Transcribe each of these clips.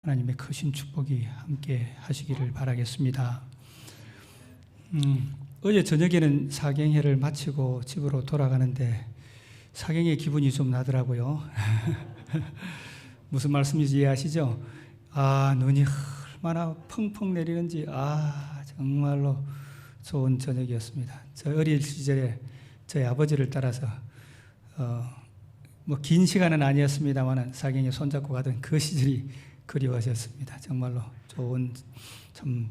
하나님의 크신 축복이 함께 하시기를 바라겠습니다. 어제 저녁에는 사경회를 마치고 집으로 돌아가는데 사경회 기분이 좀 나더라고요. 무슨 말씀인지 이해하시죠? 눈이 얼마나 펑펑 내리는지 정말로 좋은 저녁이었습니다. 저 어릴 시절에 저희 아버지를 따라서 긴 시간은 아니었습니다만 사경회 손잡고 가던 그 시절이 그리워졌습니다. 정말로 참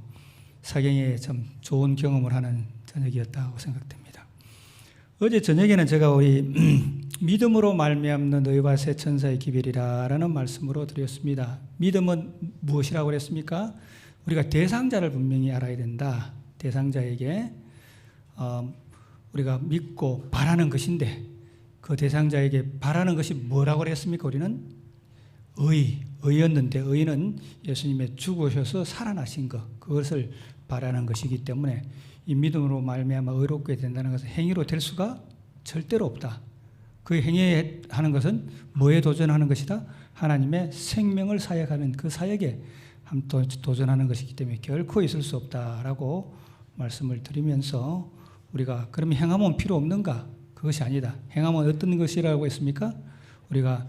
사경에 참 좋은 경험을 하는 저녁이었다고 생각됩니다. 어제 저녁에는 제가 우리 믿음으로 말미암는 너희와 새 천사의 기별이라는 말씀으로 드렸습니다. 믿음은 무엇이라고 그랬습니까? 우리가 대상자를 분명히 알아야 된다. 대상자에게 우리가 믿고 바라는 것인데 그 대상자에게 바라는 것이 뭐라고 그랬습니까? 우리는 의였는데 의는 예수님의 죽으셔서 살아나신 것, 그것을 바라는 것이기 때문에 이 믿음으로 말미암아 의롭게 된다는 것은 행위로 될 수가 절대로 없다. 그 행위하는 것은 뭐에 도전하는 것이다? 하나님의 생명을 사역하는 그 사역에 도전하는 것이기 때문에 결코 있을 수 없다라고 말씀을 드리면서 우리가 그러면 행함은 필요 없는가? 그것이 아니다. 행함은 어떤 것이라고 했습니까? 우리가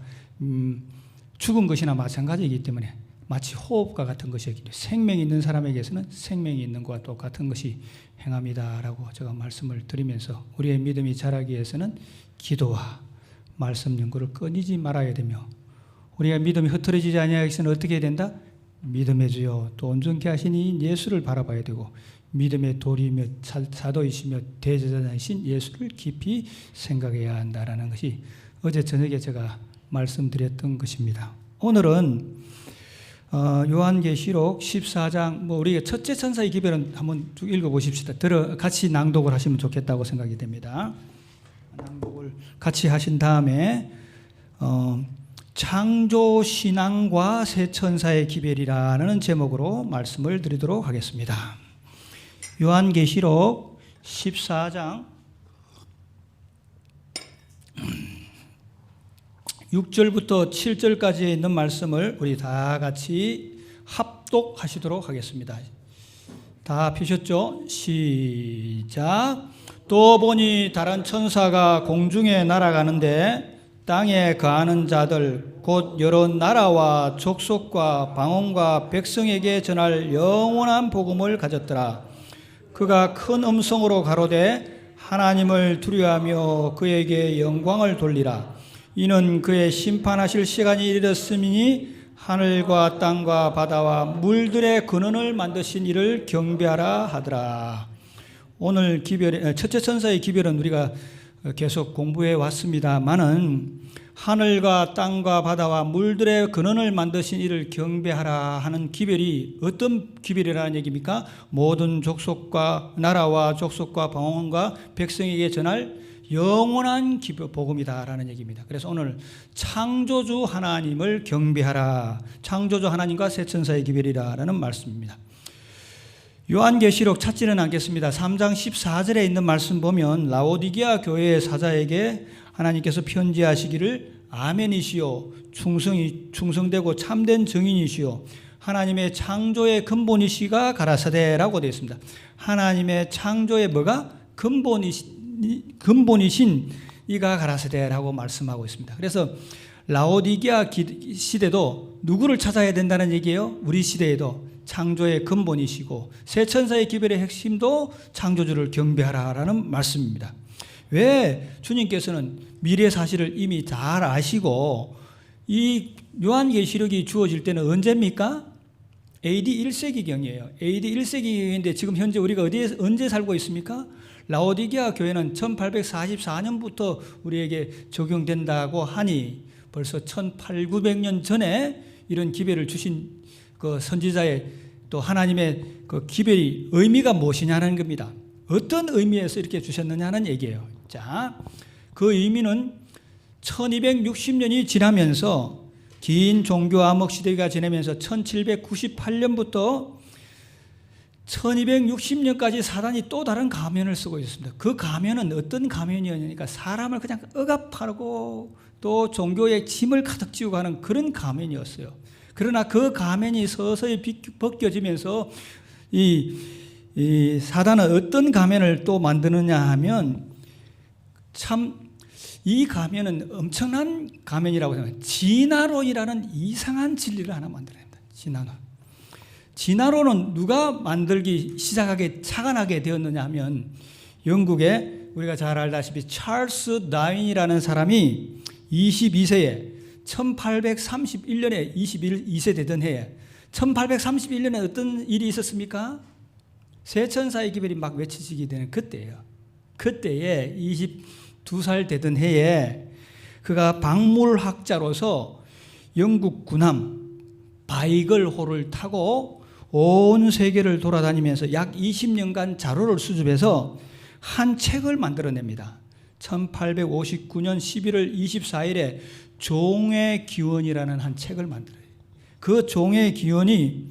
죽은 것이나 마찬가지이기 때문에 마치 호흡과 같은 것이기 때문에 생명이 있는 사람에게서는 생명이 있는 것과 똑같은 것이 행함이다라고 제가 말씀을 드리면서 우리의 믿음이 자라기 위해서는 기도와 말씀 연구를 끊이지 말아야 되며 우리가 믿음이 흐트러지지 아니하기 위해서는 어떻게 해야 된다? 믿음의 주여 또 온전케 하시니 예수를 바라봐야 되고 믿음의 도리이며 사도이시며 대제사장이신 예수를 깊이 생각해야 한다라는 것이 어제 저녁에 제가 말씀드렸던 것입니다. 오늘은 요한계시록 14장 우리 첫째 천사의 기별은 한번 쭉 읽어보십시다. 같이 낭독을 하시면 좋겠다고 생각이 됩니다. 낭독을 같이 하신 다음에 창조신앙과 새 천사의 기별이라는 제목으로 말씀을 드리도록 하겠습니다. 요한계시록 14장 6절부터 7절까지 있는 말씀을 우리 다 같이 합독하시도록 하겠습니다. 다 펴셨죠? 시작. 또 보니 다른 천사가 공중에 날아가는데 땅에 거하는 자들 곧 여러 나라와 족속과 방언과 백성에게 전할 영원한 복음을 가졌더라. 그가 큰 음성으로 가로되 하나님을 두려워하며 그에게 영광을 돌리라. 이는 그의 심판하실 시간이 이르렀으니 하늘과 땅과 바다와 물들의 근원을 만드신 이를 경배하라 하더라. 오늘 첫째 천사의 기별은 우리가 계속 공부해 왔습니다만은 하늘과 땅과 바다와 물들의 근원을 만드신 이를 경배하라 하는 기별이 어떤 기별이라는 얘기입니까? 모든 족속과 나라와 족속과 방언과 백성에게 전할 영원한 복음이다라는 얘기입니다. 그래서 오늘 창조주 하나님을 경배하라. 창조주 하나님과 새 천사의 기별이라는 말씀입니다. 요한계시록 찾지는 않겠습니다. 3장 14절에 있는 말씀 보면 라오디게아 교회의 사자에게 하나님께서 편지하시기를 아멘이시오 충성되고 참된 증인이시오 하나님의 창조의 근본이시가 가라사대라고 되어 있습니다. 하나님의 창조의 뭐가? 근본이신 이가 가라사대라고 말씀하고 있습니다. 그래서 라오디게아 시대도 누구를 찾아야 된다는 얘기예요? 우리 시대에도 창조의 근본이시고 새 천사의 기별의 핵심도 창조주를 경배하라라는 말씀입니다. 왜 주님께서는 미래 사실을 이미 잘 아시고 이 요한계시록이 주어질 때는 언제입니까? AD 1세기경이에요. AD 1세기경인데 지금 현재 우리가 언제 살고 있습니까? 라오디게아 교회는 1844년부터 우리에게 적용된다고 하니 벌써 1800~900년 전에 이런 기별을 주신 그 선지자의 또 하나님의 그 기별이 의미가 무엇이냐는 겁니다. 어떤 의미에서 이렇게 주셨느냐는 얘기예요. 자, 그 의미는 1260년이 지나면서 긴 종교 암흑 시대가 지나면서 1798년부터 1260년까지 사단이 또 다른 가면을 쓰고 있습니다. 그 가면은 어떤 가면이었냐니까 사람을 그냥 억압하고 또 종교의 짐을 가득 지우고 하는 그런 가면이었어요. 그러나 그 가면이 서서히 벗겨지면서 이 사단은 어떤 가면을 또 만드느냐 하면 참 이 가면은 엄청난 가면이라고 생각해요. 진화론이라는 이상한 진리를 하나 만들어냅니다. 진화론은 누가 만들기 시작하게 착안하게 되었느냐 하면 영국에 우리가 잘 알다시피 찰스 다윈이라는 사람이 22세에 1831년에 22세 되던 해에 1831년에 어떤 일이 있었습니까? 세천사의 기별이 막 외쳐지게 되는 그때예요. 그때에 22살 되던 해에 그가 박물학자로서 영국 군함 바이글호를 타고 온 세계를 돌아다니면서 약 20년간 자료를 수집해서 한 책을 만들어냅니다. 1859년 11월 24일에 종의 기원이라는 한 책을 만들어요. 그 종의 기원이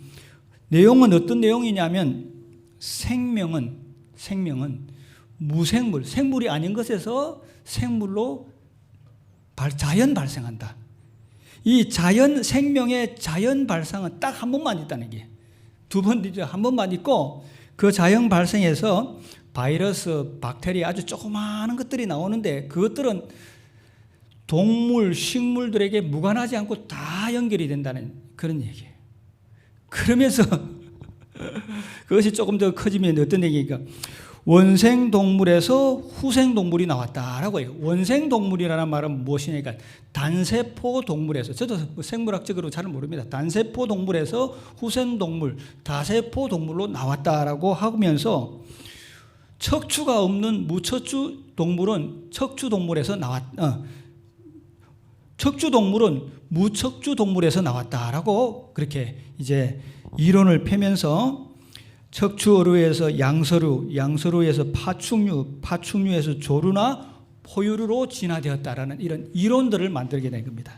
내용은 어떤 내용이냐면 생명은 무생물, 생물이 아닌 것에서 생물로 자연 발생한다. 이 자연 생명의 자연 발상은 딱 한 번만 있다는 게 두 번 있죠. 한 번만 있고 그 자연 발생에서 바이러스, 박테리아 아주 조그마한 것들이 나오는데 그것들은 동물, 식물들에게 무관하지 않고 다 연결이 된다는 그런 얘기예요. 그러면서 그것이 조금 더 커지면 어떤 얘기입니까? 원생동물에서 후생동물이 나왔다라고 해요. 원생동물이라는 말은 무엇이냐니까 단세포 동물에서, 저도 생물학적으로 잘 모릅니다. 단세포 동물에서 후생동물, 다세포 동물로 나왔다라고 하면서 척추가 없는 무척추 동물은 척추동물은 무척추 동물에서 나왔다라고 그렇게 이제 이론을 펴면서 척추어류에서 양서류, 양서류에서 파충류, 파충류에서 조류나 포유류로 진화되었다라는 이런 이론들을 만들게 된 겁니다.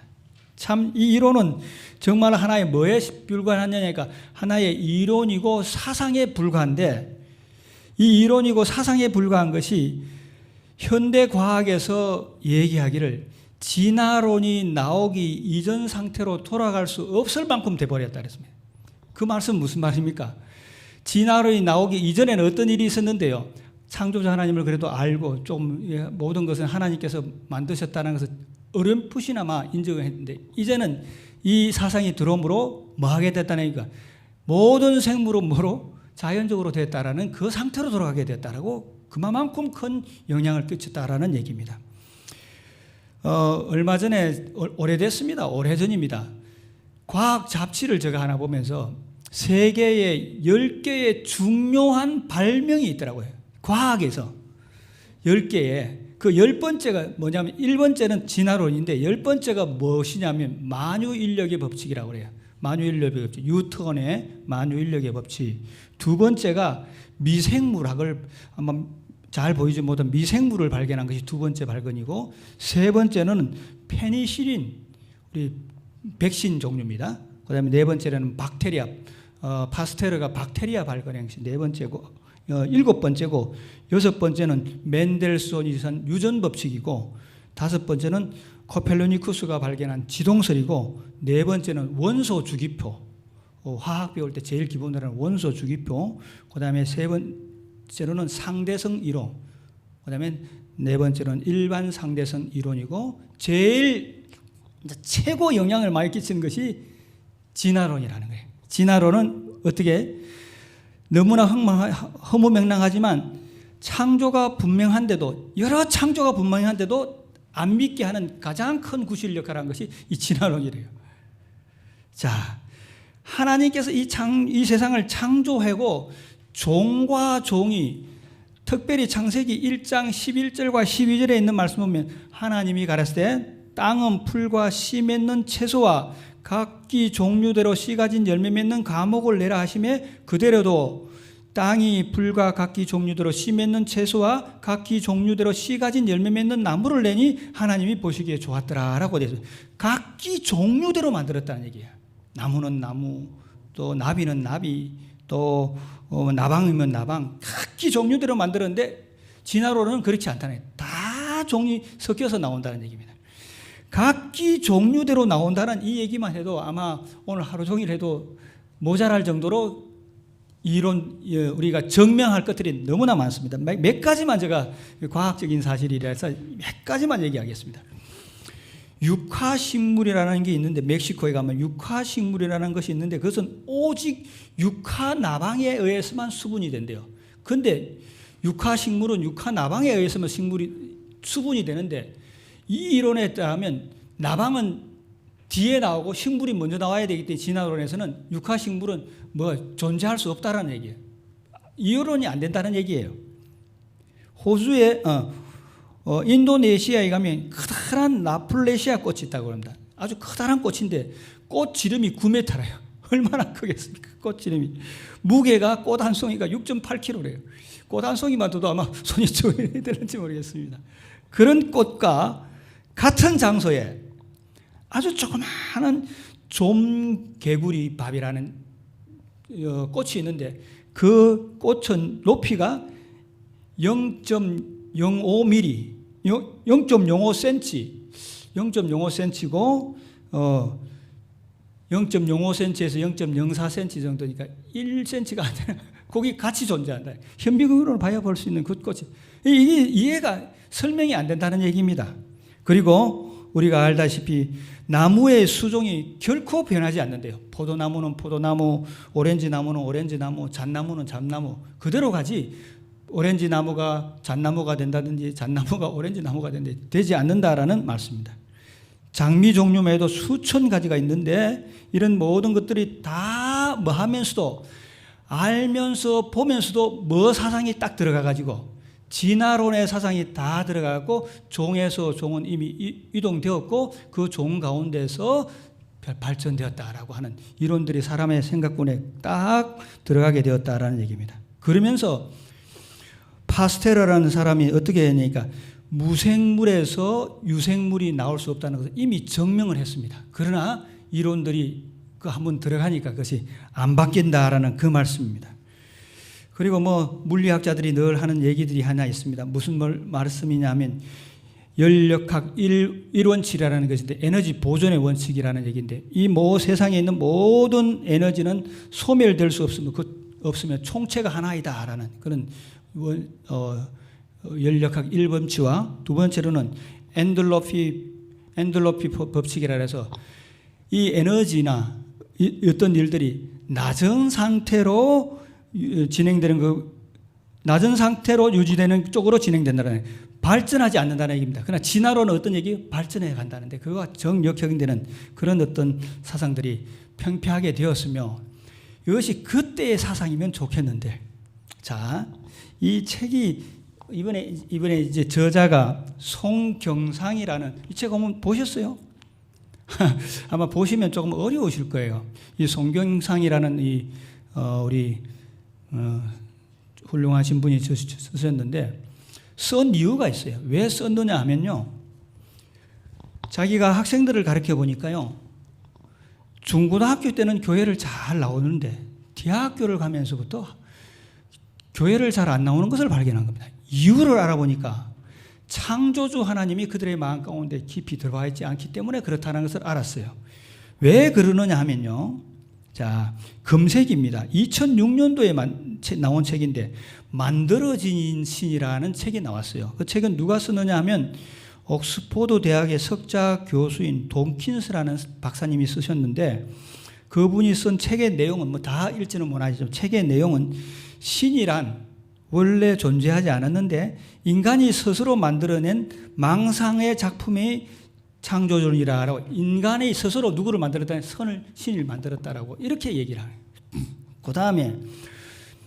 참 이 이론은 정말 하나의 뭐에 불과하냐니까 하나의 이론이고 사상에 불과한데 이 이론이고 사상에 불과한 것이 현대 과학에서 얘기하기를 진화론이 나오기 이전 상태로 돌아갈 수 없을 만큼 돼버렸다 그랬습니다. 그 말씀은 무슨 말입니까? 진화론이 나오기 이전에는 어떤 일이 있었는데요. 창조자 하나님을 그래도 알고 좀 모든 것은 하나님께서 만드셨다는 것을 어렴풋이나마 인정을 했는데 이제는 이 사상이 들어옴으로 뭐 하게 됐다는 거니까 모든 생물은 뭐로 자연적으로 됐다라는 그 상태로 돌아가게 됐다라고 그만큼 큰 영향을 끼쳤다라는 얘기입니다. 얼마 전에 오래됐습니다. 오래전입니다. 과학 잡지를 제가 하나 보면서 세계에 10개의 중요한 발명이 있더라고요. 과학에서 10개의 그 10번째가 뭐냐면 1번째는 진화론인데 10번째가 무엇이냐면 만유인력의 법칙이라고 그래요. 만유인력의 법칙, 뉴턴의 만유인력의 법칙. 두 번째가 미생물학을 아마 잘 보이지 못한 미생물을 발견한 것이 두 번째 발견이고 세 번째는 페니실린, 우리 백신 종류입니다. 그 다음에 네 번째는 박테리아, 파스테르가 박테리아 발견한 것이 네 번째고, 일곱 번째고, 여섯 번째는 멘델스온이 산 유전 법칙이고, 다섯 번째는 코펠르니쿠스가 발견한 지동설이고, 네 번째는 원소 주기표, 화학 배울 때 제일 기본으로 하는 원소 주기표, 그 다음에 세 번째로는 상대성 이론, 그 다음에 네 번째로는 일반 상대성 이론이고, 제일 최고 영향을 많이 끼치는 것이 진화론이라는 거예요. 진화론은 어떻게 너무나 허무맹랑하지만 창조가 분명한데도 여러 창조가 분명한데도 안 믿게 하는 가장 큰 구실 역할을 한 것이 이 진화론이래요. 자, 하나님께서 이 세상을 창조하고 종과 종이 특별히 창세기 1장 11절과 12절에 있는 말씀 보면 하나님이 가라사대 때 땅은 풀과 씨 맺는 채소와 각기 종류대로 씨 가진 열매 맺는 과목을 내라 하시매 그대로도 땅이 풀과 각기 종류대로 씨 맺는 채소와 각기 종류대로 씨 가진 열매 맺는 나무를 내니 하나님이 보시기에 좋았더라라고 되죠. 각기 종류대로 만들었다는 얘기예요. 나무는 나무, 또 나비는 나비, 또 나방이면 나방, 각기 종류대로 만들었는데 진화론은 그렇지 않다는 거예요. 다 종이 섞여서 나온다는 얘기입니다. 각기 종류대로 나온다는 이 얘기만 해도 아마 오늘 하루 종일 해도 모자랄 정도로 이론 우리가 증명할 것들이 너무나 많습니다. 몇 가지만 제가 과학적인 사실이라서 몇 가지만 얘기하겠습니다. 육하식물이라는 게 있는데 멕시코에 가면 육하식물이라는 것이 있는데 그것은 오직 육하나방에 의해서만 수분이 된대요. 그런데 육하식물은 육하나방에 의해서만 수분이 되는데 이 이론에 따르면 나방은 뒤에 나오고 식물이 먼저 나와야 되기 때문에 진화론에서는 육하식물은 뭐 존재할 수 없다라는 얘기예요. 이론이 안 된다는 얘기예요. 호주에 인도네시아에 가면 커다란 라플레시아 꽃이 있다고 합니다. 아주 커다란 꽃인데 꽃 지름이 9m래요. 얼마나 크겠습니까? 꽃 지름이. 무게가 꽃 한 송이가 6.8kg래요. 꽃 한 송이만 둬도 아마 손이 쪼개야 되는지 모르겠습니다. 그런 꽃과 같은 장소에 아주 조그마한 좀개구리 밥이라는 꽃이 있는데 그 꽃은 높이가 0.05mm, 0.05cm, 0.05cm고 0.05cm에서 0.04cm 정도니까 1cm가 아니라 거기 같이 존재한다. 현미경으로 봐야 볼 수 있는 그 꽃이 이게 이해가 설명이 안 된다는 얘기입니다. 그리고 우리가 알다시피 나무의 수종이 결코 변하지 않는데요. 포도나무는 포도나무, 오렌지나무는 오렌지나무, 잣나무는 잣나무 그대로 가지 오렌지 나무가 잣나무가 된다든지 잣나무가 오렌지 나무가 되지 않는다라는 말씀입니다. 장미 종류에도 수천 가지가 있는데 이런 모든 것들이 다 뭐 하면서도 알면서 보면서도 뭐 사상이 딱 들어가 가지고 진화론의 사상이 다 들어가고 종에서 종은 이미 이동되었고 그 종 가운데서 발전되었다라고 하는 이론들이 사람의 생각권에 딱 들어가게 되었다라는 얘기입니다. 그러면서 파스텔러라는 사람이 어떻게 했냐니까 무생물에서 유생물이 나올 수 없다는 것을 이미 증명을 했습니다. 그러나 이론들이 그 한번 들어가니까 그것이 안 바뀐다라는 그 말씀입니다. 그리고 뭐 물리학자들이 늘 하는 얘기들이 하나 있습니다. 무슨 말씀이냐면 열역학 1원칙이라는 것인데 에너지 보존의 원칙이라는 얘기인데 이 세상에 있는 모든 에너지는 소멸될 수 없으면 총체가 하나이다라는 그런 열역학 1원칙과 두 번째로는 엔돌로피 법칙이라 해서 이 에너지나 어떤 일들이 낮은 상태로 진행되는 낮은 상태로 유지되는 쪽으로 진행된다는 발전하지 않는다는 얘기입니다. 그러나 진화론은 어떤 얘기? 발전해 간다는데 그거와 정역형되는 그런 어떤 사상들이 평평하게 되었으며 이것이 그때의 사상이면 좋겠는데 자, 이 책이 이번에 이제 저자가 송경상이라는 이 책 한번 보셨어요? 아마 보시면 조금 어려우실 거예요. 이 송경상이라는 우리 훌륭하신 분이 쓰셨는데 쓴 이유가 있어요. 왜 썼느냐 하면요. 자기가 학생들을 가르쳐 보니까요. 중고등학교 때는 교회를 잘 나오는데 대학교를 가면서부터 교회를 잘 안 나오는 것을 발견한 겁니다. 이유를 알아보니까 창조주 하나님이 그들의 마음 가운데 깊이 들어와 있지 않기 때문에 그렇다는 것을 알았어요. 왜 그러느냐 하면요. 자, 금색입니다. 2006년도에 나온 책인데 만들어진 신이라는 책이 나왔어요. 그 책은 누가 쓰느냐 하면 옥스포드 대학의 석자 교수인 돈킨스라는 박사님이 쓰셨는데 그분이 쓴 책의 내용은 뭐 다 읽지는 못하지만 책의 내용은 신이란 원래 존재하지 않았는데 인간이 스스로 만들어낸 망상의 작품이 창조주이라고 인간이 스스로 누구를 만들었다는 신을 만들었다라고 이렇게 얘기를 해요. 그 다음에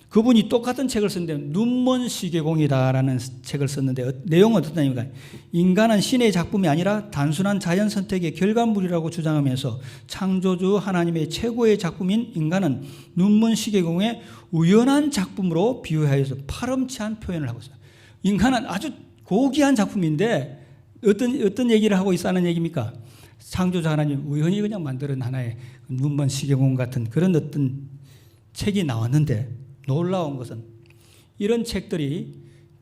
그분이 똑같은 책을 썼는데 눈먼 시계공이다라는 책을 썼는데 내용은 어떻다니까 인간은 신의 작품이 아니라 단순한 자연 선택의 결과물이라고 주장하면서 창조주 하나님의 최고의 작품인 인간은 눈먼 시계공의 우연한 작품으로 비유하여서 파렴치한 표현을 하고 있어요. 인간은 아주 고귀한 작품인데 어떤 얘기를 하고 있다는 얘기입니까? 창조주 하나님 우연히 그냥 만드는 하나의 눈먼 시계공 같은 그런 어떤 책이 나왔는데 놀라운 것은 이런 책들이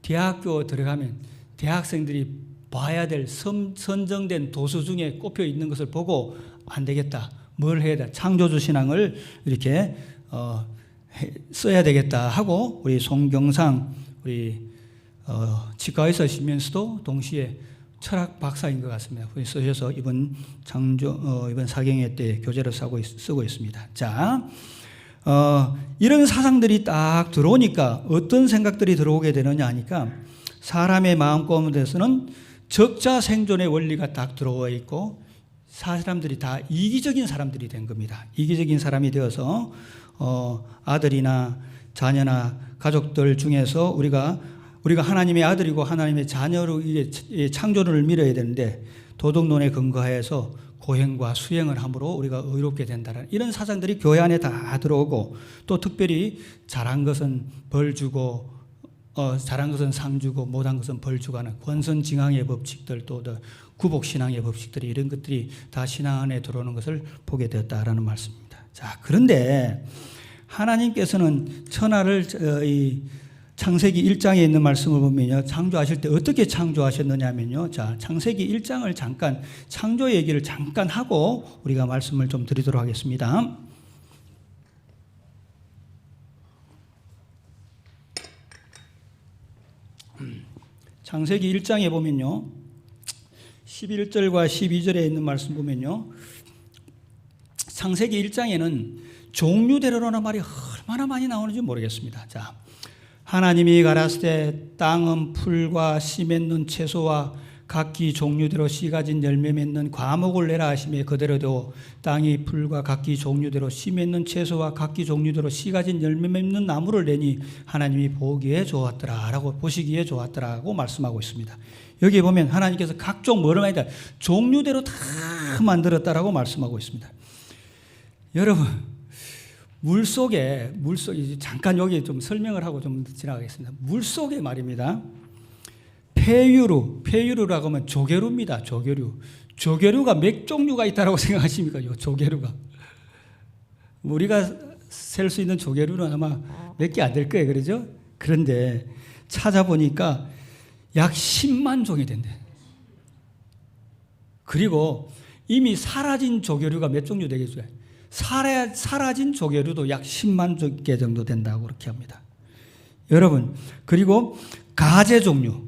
대학교 들어가면 대학생들이 봐야 될 선정된 도수 중에 꼽혀 있는 것을 보고 안 되겠다. 뭘 해야 돼? 창조주 신앙을 이렇게 써야 되겠다 하고 우리 송경상 우리 치과 의사시면서도 동시에 철학 박사인 것 같습니다. 쓰셔서 이번 사경회 때 교재로 쓰고 있습니다. 자, 이런 사상들이 딱 들어오니까 어떤 생각들이 들어오게 되느냐 하니까 사람의 마음 가운데서는 적자 생존의 원리가 딱 들어와 있고 사람들이 다 이기적인 사람들이 된 겁니다. 이기적인 사람이 되어서 아들이나 자녀나 가족들 중에서 우리가 하나님의 아들이고 하나님의 자녀로 이게 창조론을 밀어야 되는데 도덕론에 근거해서 고행과 수행을 함으로 우리가 의롭게 된다는 이런 사상들이 교회 안에 다 들어오고 또 특별히 잘한 것은 벌 주고 잘한 것은 상 주고 못한 것은 벌 주고 하는 권선징악의 법칙들 또 구복신앙의 법칙들이 이런 것들이 다 신앙 안에 들어오는 것을 보게 되었다라는 말씀입니다. 자, 그런데 하나님께서는 천하를 창세기 1장에 있는 말씀을 보면요. 창조하실 때 어떻게 창조하셨느냐 하면요. 자, 창세기 1장을 잠깐 창조 얘기를 잠깐 하고 우리가 말씀을 좀 드리도록 하겠습니다. 창세기 1장에 보면요. 11절과 12절에 있는 말씀 보면요. 창세기 1장에는 종류대로라는 말이 얼마나 많이 나오는지 모르겠습니다. 자, 하나님이 가라사대 땅은 풀과 씨 맺는 채소와 각기 종류대로 씨 가진 열매 맺는 과목을 내라 하시며 그대로도 땅이 풀과 각기 종류대로 씨 맺는 채소와 각기 종류대로 씨 가진 열매 맺는 나무를 내니 하나님이 보기에 좋았더라라고 보시기에 좋았더라고 말씀하고 있습니다. 여기 보면 하나님께서 각종 뭐를 많이 다 종류대로 다 만들었다라고 말씀하고 있습니다. 여러분 물속에 잠깐 여기 좀 설명을 하고 좀 지나가겠습니다. 물속에 말입니다. 폐유류라고 하면 조개류입니다. 조개류가 몇 종류가 있다라고 생각하십니까? 요 조개류가 우리가 셀 수 있는 조개류는 아마 몇 개 안 될 거예요, 그러죠? 그런데 찾아보니까 약 10만 종이 된대. 그리고 이미 사라진 조개류가 몇 종류 되겠어요? 사라진 조개류도 약 10만 개 정도 된다고 그렇게 합니다. 여러분, 그리고 가재 종류,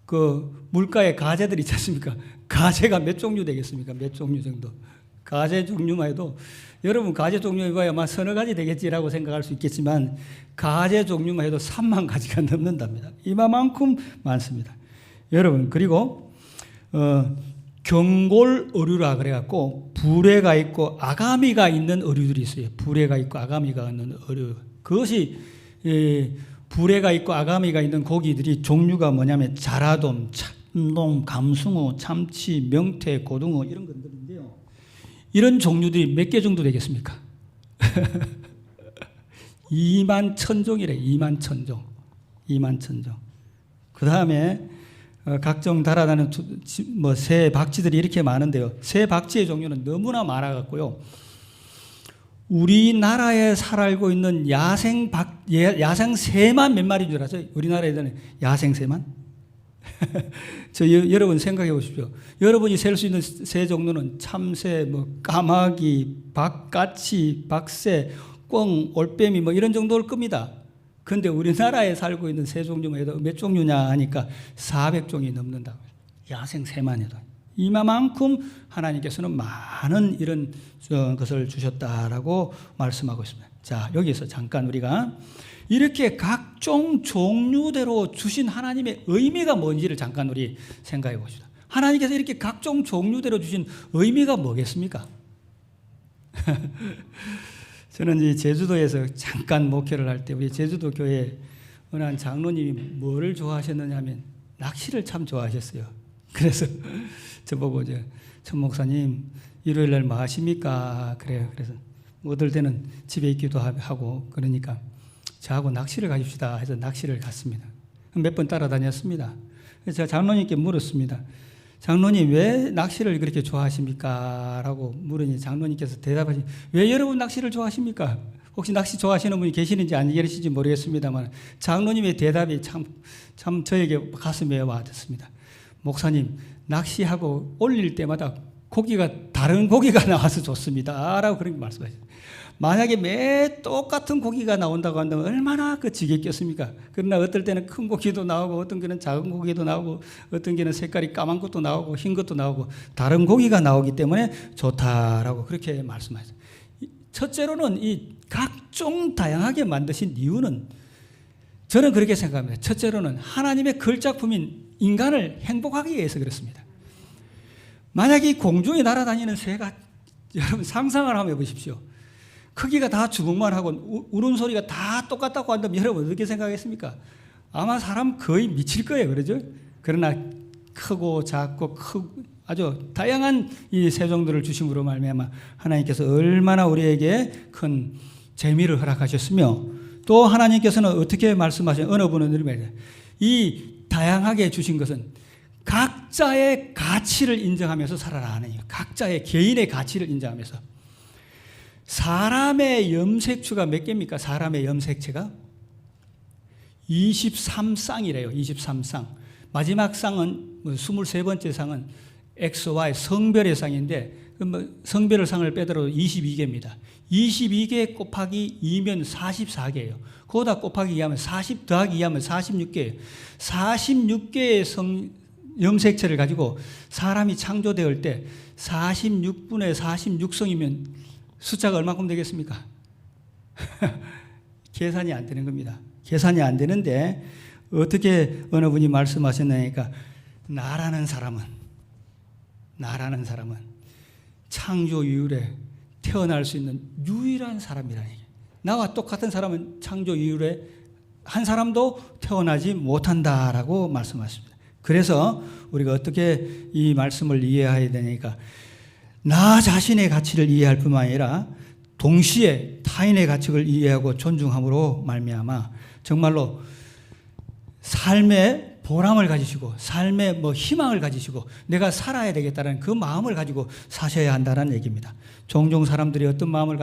그 물가에 가재들 있지 않습니까? 가재가 몇 종류 되겠습니까? 몇 종류 정도. 가재 종류만 해도 여러분 가재 종류 해봐야 아마 서너 가지 되겠지라고 생각할 수 있겠지만 가재 종류만 해도 3만 가지가 넘는답니다. 이만큼 많습니다. 여러분, 그리고 경골 어류라 그래갖고 불에가 있고 아가미가 있는 어류들이 있어요. 불에가 있고 아가미가 있는 어류. 그것이 불에가 있고 아가미가 있는 고기들이 종류가 뭐냐면 자라돔, 참돔, 감숭어, 참치, 명태, 고등어 이런 것들인데요. 이런 종류들이 몇 개 정도 되겠습니까? 2만 천종이래. 2만 천종. 그 다음에 각종 달아나는 새 박쥐들이 이렇게 많은데요. 새 박쥐의 종류는 너무나 많아갖고요. 우리나라에 살고 있는 야생 새만 몇 마리인 줄 아세요? 우리나라에는 야생 새만? 여러분 생각해 보십시오. 여러분이 셀 수 있는 새 종류는 참새, 까마귀, 박가치, 박새, 꿩, 올빼미 이런 정도일 겁니다. 그런데 우리나라에 살고 있는 새 종류만 해도 몇 종류냐 하니까 400종이 넘는다고. 야생 새만 해도. 이만큼 하나님께서는 많은 이런 것을 주셨다라고 말씀하고 있습니다. 자, 여기서 잠깐 우리가 이렇게 각종 종류대로 주신 하나님의 의미가 뭔지를 잠깐 우리 생각해 봅시다. 하나님께서 이렇게 각종 종류대로 주신 의미가 뭐겠습니까? 저는 이 제주도에서 잠깐 목회를 할 때 우리 제주도 교회 어느 한 장로님이 뭐를 좋아하셨느냐 하면 낚시를 참 좋아하셨어요. 그래서 저보고 천 목사님 일요일 날 뭐 하십니까? 그래요. 그래서 어떨 때는 집에 있기도 하고 그러니까 저하고 낚시를 가십시다 해서 낚시를 갔습니다. 몇 번 따라다녔습니다. 그래서 제가 장로님께 물었습니다. 장로님 왜 낚시를 그렇게 좋아하십니까? 라고 물으니 장로님께서 대답하시니 왜 여러분 낚시를 좋아하십니까? 혹시 낚시 좋아하시는 분이 계시는지 안 계시는지 모르겠습니다만 장로님의 대답이 참 저에게 가슴에 와닿습니다. 목사님 낚시하고 올릴 때마다 다른 고기가 나와서 좋습니다 라고 그렇게 말씀하셨어요. 만약에 매 똑같은 고기가 나온다고 한다면 얼마나 지겹겠습니까? 그러나 어떨 때는 큰 고기도 나오고 어떤 게는 작은 고기도 나오고 어떤 게는 색깔이 까만 것도 나오고 흰 것도 나오고 다른 고기가 나오기 때문에 좋다라고 그렇게 말씀하셨어요. 첫째로는 이 각종 다양하게 만드신 이유는 저는 그렇게 생각합니다. 첫째로는 하나님의 걸작품인 인간을 행복하게 위해서 그렇습니다. 만약에 이 공중에 날아다니는 새가 여러분 상상을 한번 해보십시오. 크기가 다 주먹만 하고 우는 소리가 다 똑같다고 한다면 여러분 어떻게 생각하겠습니까? 아마 사람 거의 미칠 거예요. 그러죠? 그러나 크고 작고 아주 다양한 이 새종들을 주심으로 말미암아 하나님께서 얼마나 우리에게 큰 재미를 허락하셨으며 또 하나님께서는 어떻게 말씀하신 어느 분은 이렇게 이 다양하게 주신 것은 각자의 가치를 인정하면서 살아라는 거예요. 각자의 개인의 가치를 인정하면서. 사람의 염색추가 몇 개입니까? 사람의 염색체가 23쌍이래요. 23쌍. 마지막 쌍은 23번째 상은 XY 성별의 쌍인데 성별의 상을 빼더라도 22개입니다. 22개 곱하기 2면 44개예요. 그거다 곱하기 2하면 40 더하기 2하면 46개예요. 46개의 염색체를 가지고 사람이 창조되었을 때 46분의 46성이면 숫자가 얼마큼 되겠습니까? 계산이 안 되는 겁니다. 계산이 안 되는데 어떻게 어느 분이 말씀하셨냐니까 나라는 사람은 창조 이후에 태어날 수 있는 유일한 사람이라는 얘기예요. 나와 똑같은 사람은 창조 이후에 한 사람도 태어나지 못한다라고 말씀하십니다. 그래서 우리가 어떻게 이 말씀을 이해해야 되니까 나 자신의 가치를 이해할 뿐만 아니라 동시에 타인의 가치를 이해하고 존중함으로 말미암아 정말로 삶의 보람을 가지시고 삶의 희망을 가지시고 내가 살아야 되겠다는 그 마음을 가지고 사셔야 한다는 얘기입니다. 종종 사람들이 어떤 마음을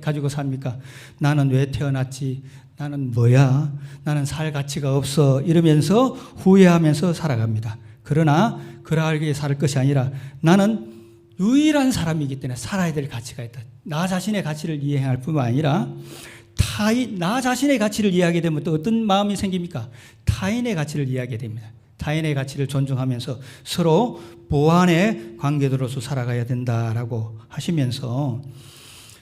가지고 삽니까? 나는 왜 태어났지? 나는 뭐야? 나는 살 가치가 없어. 이러면서 후회하면서 살아갑니다. 그러나 그러하게 살 것이 아니라 나는 유일한 사람이기 때문에 살아야 될 가치가 있다. 나 자신의 가치를 이해할 뿐만 아니라 나 자신의 가치를 이해하게 되면 또 어떤 마음이 생깁니까? 타인의 가치를 이해하게 됩니다. 타인의 가치를 존중하면서 서로 보완의 관계들로서 살아가야 된다라고 하시면서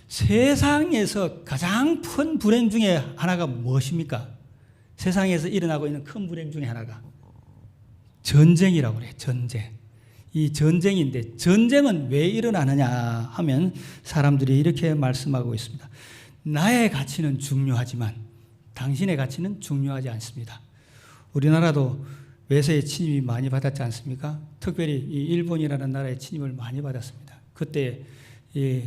세상에서 가장 큰 불행 중에 하나가 무엇입니까? 세상에서 일어나고 있는 큰 불행 중에 하나가 전쟁이라고 그래요. 전쟁. 이 전쟁인데 전쟁은 왜 일어나느냐 하면 사람들이 이렇게 말씀하고 있습니다. 나의 가치는 중요하지만 당신의 가치는 중요하지 않습니다. 우리나라도 외세의 침입이 많이 받았지 않습니까? 특별히 이 일본이라는 나라의 침입을 많이 받았습니다. 그때 이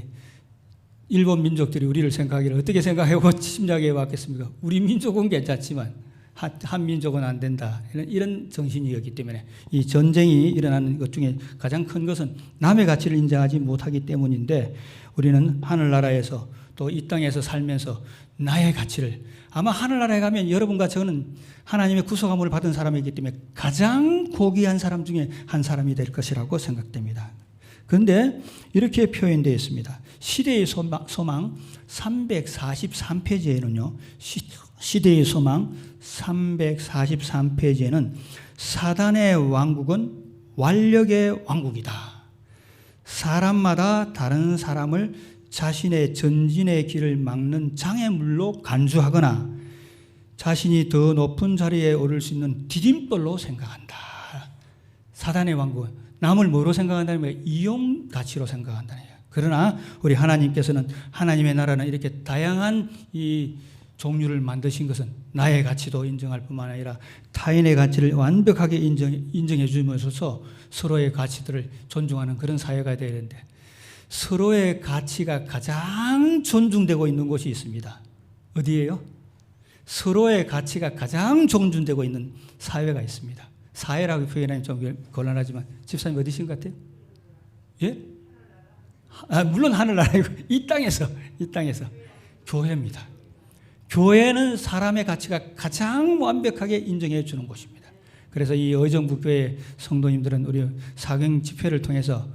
일본 민족들이 우리를 생각하기를 어떻게 생각하고 침략해 왔겠습니까? 우리 민족은 괜찮지만 한 민족은 안 된다. 이런 정신이었기 때문에 이 전쟁이 일어나는 것 중에 가장 큰 것은 남의 가치를 인정하지 못하기 때문인데 우리는 하늘나라에서 또 이 땅에서 살면서 나의 가치를 아마 하늘나라에 가면 여러분과 저는 하나님의 구속함을 받은 사람이기 때문에 가장 고귀한 사람 중에 한 사람이 될 것이라고 생각됩니다. 그런데 이렇게 표현되어 있습니다. 시대의 소망 343페이지에는요. 시대의 소망 343페이지에는 사단의 왕국은 완력의 왕국이다. 사람마다 다른 사람을 자신의 전진의 길을 막는 장애물로 간주하거나 자신이 더 높은 자리에 오를 수 있는 디딤돌로 생각한다. 사단의 왕국은 남을 뭐로 생각한다는 거예요? 이용 가치로 생각한다는 거예요. 그러나 우리 하나님께서는 하나님의 나라는 이렇게 다양한 이 종류를 만드신 것은 나의 가치도 인정할 뿐만 아니라 타인의 가치를 완벽하게 인정해 주면서 서로의 가치들을 존중하는 그런 사회가 되어야 되는데 서로의 가치가 가장 존중되고 있는 곳이 있습니다. 어디예요? 서로의 가치가 가장 존중되고 있는 사회가 있습니다. 사회라고 표현하면 좀 곤란하지만 집사님 어디신 것 같아요? 예? 물론 하늘나라이고 이 땅에서 교회입니다. 교회는 사람의 가치가 가장 완벽하게 인정해 주는 곳입니다. 그래서 이 의정부교회 성도님들은 우리 사경 집회를 통해서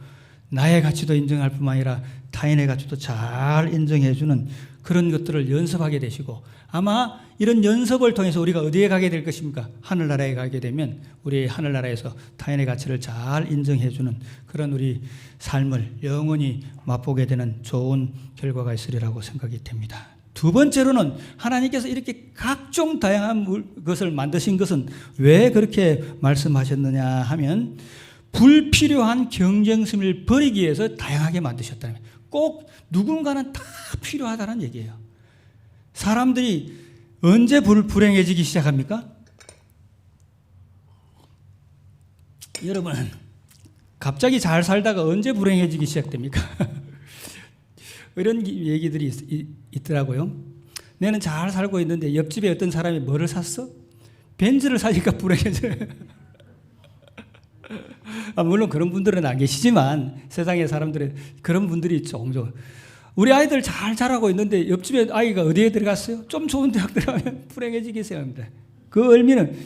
나의 가치도 인정할 뿐만 아니라 타인의 가치도 잘 인정해주는 그런 것들을 연습하게 되시고, 아마 이런 연습을 통해서 우리가 어디에 가게 될 것입니까? 하늘나라에 가게 되면 우리 하늘나라에서 타인의 가치를 잘 인정해주는 그런 우리 삶을 영원히 맛보게 되는 좋은 결과가 있으리라고 생각이 됩니다. 두 번째로는 하나님께서 이렇게 각종 다양한 것을 만드신 것은 왜 그렇게 말씀하셨느냐 하면, 불필요한 경쟁심을 버리기 위해서 다양하게 만드셨다는 거예요. 꼭 누군가는 다 필요하다는 얘기예요. 사람들이 언제 불행해지기 시작합니까? 여러분, 갑자기 잘 살다가 언제 불행해지기 시작됩니까? 이런 얘기들이 있더라고요. 내는 잘 살고 있는데 옆집에 어떤 사람이 뭐를 샀어? 벤츠를 사니까 불행해져요. 물론 그런 분들은 안 계시지만 세상의 사람들은 그런 분들이 종종. 우리 아이들 잘 자라고 있는데 옆집에 아이가 어디에 들어갔어요? 좀 좋은 대학 들어가면 불행해지기 시작합니다. 그 의미는,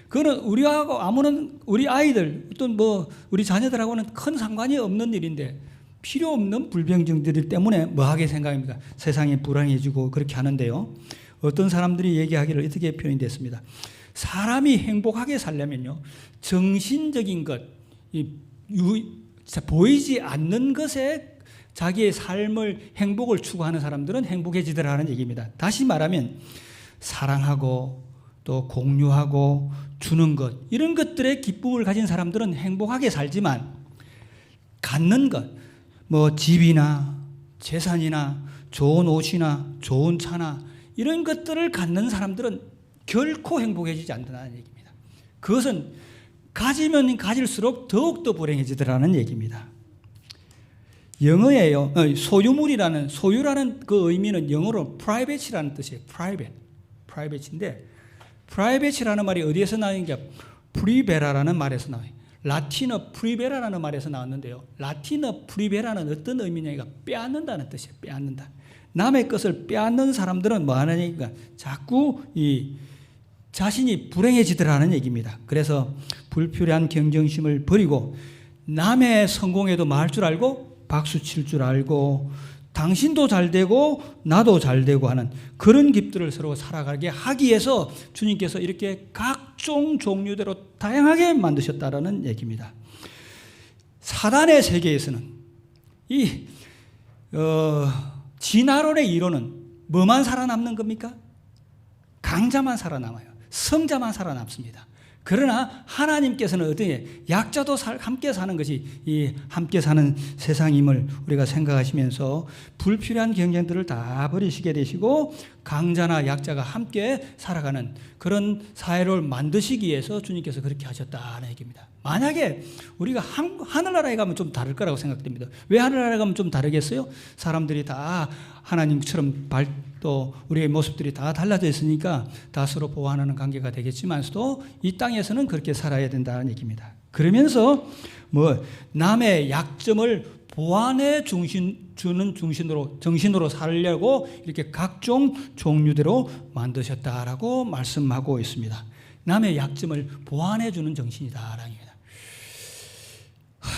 그거는 우리하고 아무런, 우리 아이들 어떤 우리 자녀들하고는 큰 상관이 없는 일인데, 필요 없는 불평등들 때문에 뭐하게 생각합니까? 세상이 불행해지고 그렇게 하는데요. 어떤 사람들이 얘기하기를 이렇게 표현이 됐습니다. 사람이 행복하게 살려면요, 정신적인 것, 보이지 않는 것에 자기의 삶을, 행복을 추구하는 사람들은 행복해지더라는 얘기입니다. 다시 말하면 사랑하고 또 공유하고 주는 것, 이런 것들의 기쁨을 가진 사람들은 행복하게 살지만, 갖는 것, 집이나 재산이나 좋은 옷이나 좋은 차나 이런 것들을 갖는 사람들은 결코 행복해지지 않는다는 얘기입니다. 그것은 가지면 가질수록 더욱더 불행해지더라는 얘기입니다. 영어에요, 소유라는 그 의미는 영어로 private라는 뜻이에요. private인데, private라는 말이 어디에서 나오는가? 프리베라라는 말에서 나와요. 라틴어 프리베라라는 말에서 나왔는데요. 라틴어 프리베라는 어떤 의미냐니까 빼앗는다는 뜻이에요. 빼앗는다. 남의 것을 빼앗는 사람들은 뭐 하느냐니까 자꾸 자신이 불행해지더라는 얘기입니다. 그래서 불필요한 경쟁심을 버리고 남의 성공에도 말할 줄 알고 박수 칠 줄 알고 당신도 잘 되고 나도 잘 되고 하는 그런 깁들을 서로 살아가게 하기 위해서 주님께서 이렇게 각종 종류대로 다양하게 만드셨다라는 얘기입니다. 사단의 세계에서는 진화론의 이론은 뭐만 살아남는 겁니까? 강자만 살아남아요. 성자만 살아남습니다. 그러나 하나님께서는 어떻게 약자도 함께 사는 것이 이 함께 사는 세상임을 우리가 생각하시면서 불필요한 경쟁들을 다 버리시게 되시고 강자나 약자가 함께 살아가는 그런 사회를 만드시기 위해서 주님께서 그렇게 하셨다는 얘기입니다. 만약에 우리가 하늘나라에 가면 좀 다를 거라고 생각됩니다. 왜 하늘나라에 가면 좀 다르겠어요? 사람들이 다 하나님처럼 또 우리의 모습들이 다 달라져 있으니까 다 서로 보완하는 관계가 되겠지만서도 이 땅에서는 그렇게 살아야 된다는 얘기입니다. 그러면서 남의 약점을 보완해 주는 정신으로 살려고 이렇게 각종 종류대로 만드셨다라고 말씀하고 있습니다. 남의 약점을 보완해 주는 정신이다라는 얘기입니다.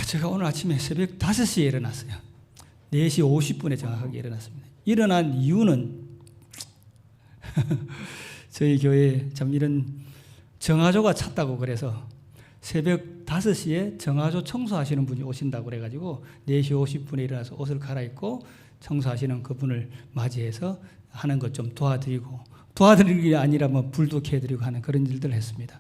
제가 오늘 아침에 새벽 5시에 일어났어요. 4시 50분에 정확하게 일어났습니다. 일어난 이유는 저희 교회에 참 이런 정화조가 찼다고 그래서 새벽 5시에 정화조 청소하시는 분이 오신다고 그래가지고 4시 50분에 일어나서 옷을 갈아입고 청소하시는 그분을 맞이해서 하는 것 좀 도와드리는 게 아니라 불도 켜드리고 하는 그런 일들을 했습니다.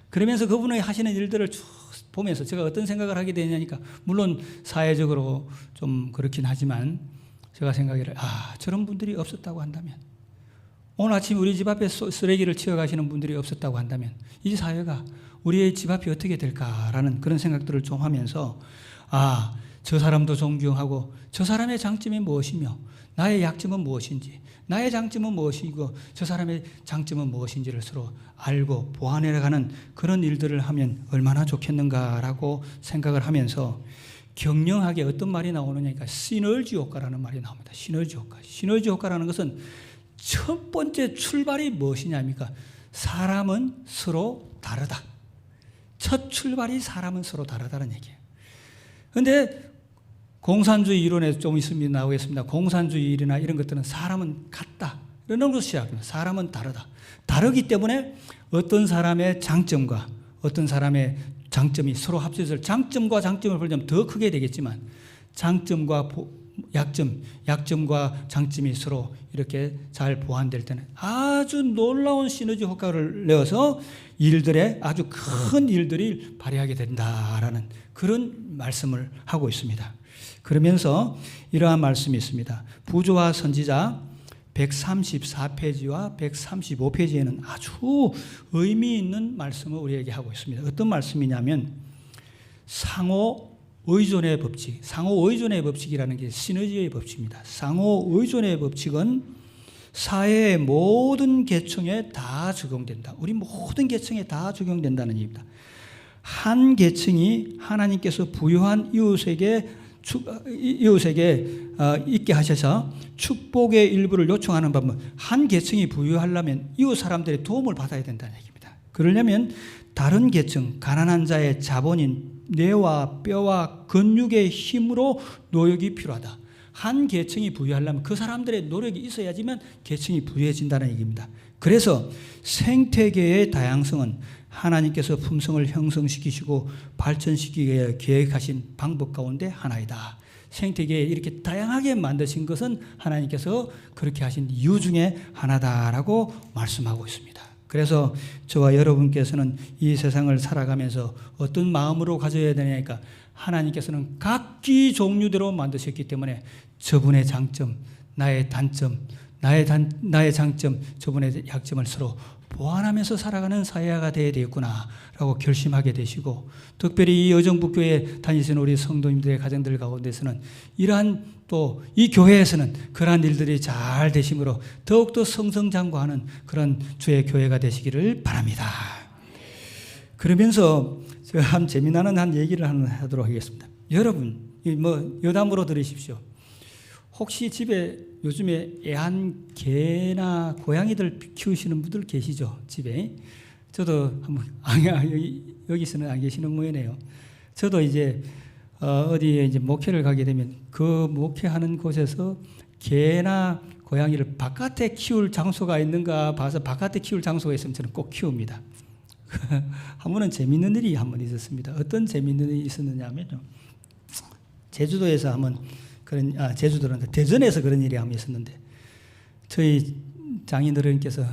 그러면서 그분이 하시는 일들을 쭉 보면서 제가 어떤 생각을 하게 되냐니까, 물론 사회적으로 좀 그렇긴 하지만 제가 생각을 저런 분들이 없었다고 한다면, 오늘 아침 우리 집 앞에 쓰레기를 치워가시는 분들이 없었다고 한다면 이 사회가 우리의 집 앞이 어떻게 될까라는 그런 생각들을 좀 하면서 저 사람도 존경하고 저 사람의 장점이 무엇이며 나의 약점은 무엇인지, 나의 장점은 무엇이고 저 사람의 장점은 무엇인지를 서로 알고 보완해가는 그런 일들을 하면 얼마나 좋겠는가라고 생각을 하면서 경영학에 어떤 말이 나오느냐니까 시너지 효과라는 말이 나옵니다. 시너지 효과. 시너지 효과라는 것은 첫 번째 출발이 무엇이냐입니까? 사람은 서로 다르다. 첫 출발이 사람은 서로 다르다는 얘기예요. 그런데 공산주의 이론에 좀 있으면 나오겠습니다. 공산주의나 이런 것들은 사람은 같다. 이런 것으로 시작합니다. 사람은 다르다. 다르기 때문에 어떤 사람의 장점과 어떤 사람의 장점이 서로 합쳐서 장점과 장점을 보려면 더 크게 되겠지만 장점과 약점과 장점이 서로 이렇게 잘 보완될 때는 아주 놀라운 시너지 효과를 내어서 일들에 아주 큰 일들이 발휘하게 된다라는 그런 말씀을 하고 있습니다. 그러면서 이러한 말씀이 있습니다. 부조와 선지자 134페이지와 135페이지에는 아주 의미 있는 말씀을 우리에게 하고 있습니다. 어떤 말씀이냐면 상호 의존의 법칙, 상호 의존의 법칙이라는 게 시너지의 법칙입니다. 상호 의존의 법칙은 사회의 모든 계층에 다 적용된다. 우리 모든 계층에 다 적용된다는 얘기입니다. 한 계층이 하나님께서 부유한 이웃에게 있게 하셔서 축복의 일부를 요청하는 법은 한 계층이 부유하려면 이웃 사람들의 도움을 받아야 된다는 얘기입니다. 그러려면 다른 계층, 가난한 자의 자본인 뇌와 뼈와 근육의 힘으로 노력이 필요하다. 한 계층이 부유하려면 그 사람들의 노력이 있어야지만 계층이 부유해진다는 얘기입니다. 그래서 생태계의 다양성은 하나님께서 품성을 형성시키시고 발전시키기에 계획하신 방법 가운데 하나이다. 생태계에 이렇게 다양하게 만드신 것은 하나님께서 그렇게 하신 이유 중에 하나다라고 말씀하고 있습니다. 그래서 저와 여러분께서는 이 세상을 살아가면서 어떤 마음으로 가져야 되냐니까 하나님께서는 각기 종류대로 만드셨기 때문에 저분의 장점, 나의 단점, 나의 장점, 저분의 약점을 서로 보완하면서 살아가는 사회가 되어야 되겠구나라고 결심하게 되시고, 특별히 이 여정부교회 다니시는 우리 성도님들의 가정들 가운데서는 이러한 또 이 교회에서는 그러한 일들이 잘 되심으로 더욱더 성성장구하는 그런 주의 교회가 되시기를 바랍니다. 그러면서 제가 한 재미나는 한 얘기를 하도록 하겠습니다. 여러분, 여담으로 들으십시오. 혹시 집에 요즘에 애완 개나 고양이들 키우시는 분들 계시죠? 집에. 저도 한번 여기서는 안 계시는 모양이네요. 저도 이제 어디에 이제 목회를 가게 되면 그 목회하는 곳에서 개나 고양이를 바깥에 키울 장소가 있는가 봐서 바깥에 키울 장소가 있으면 저는 꼭 키웁니다. 한 번은 재밌는 일이 한 번 있었습니다. 어떤 재밌는 일이 있었느냐면요. 제주도에서 한번 제주도는 대전에서 그런 일이 한번 있었는데 저희 장인어른께서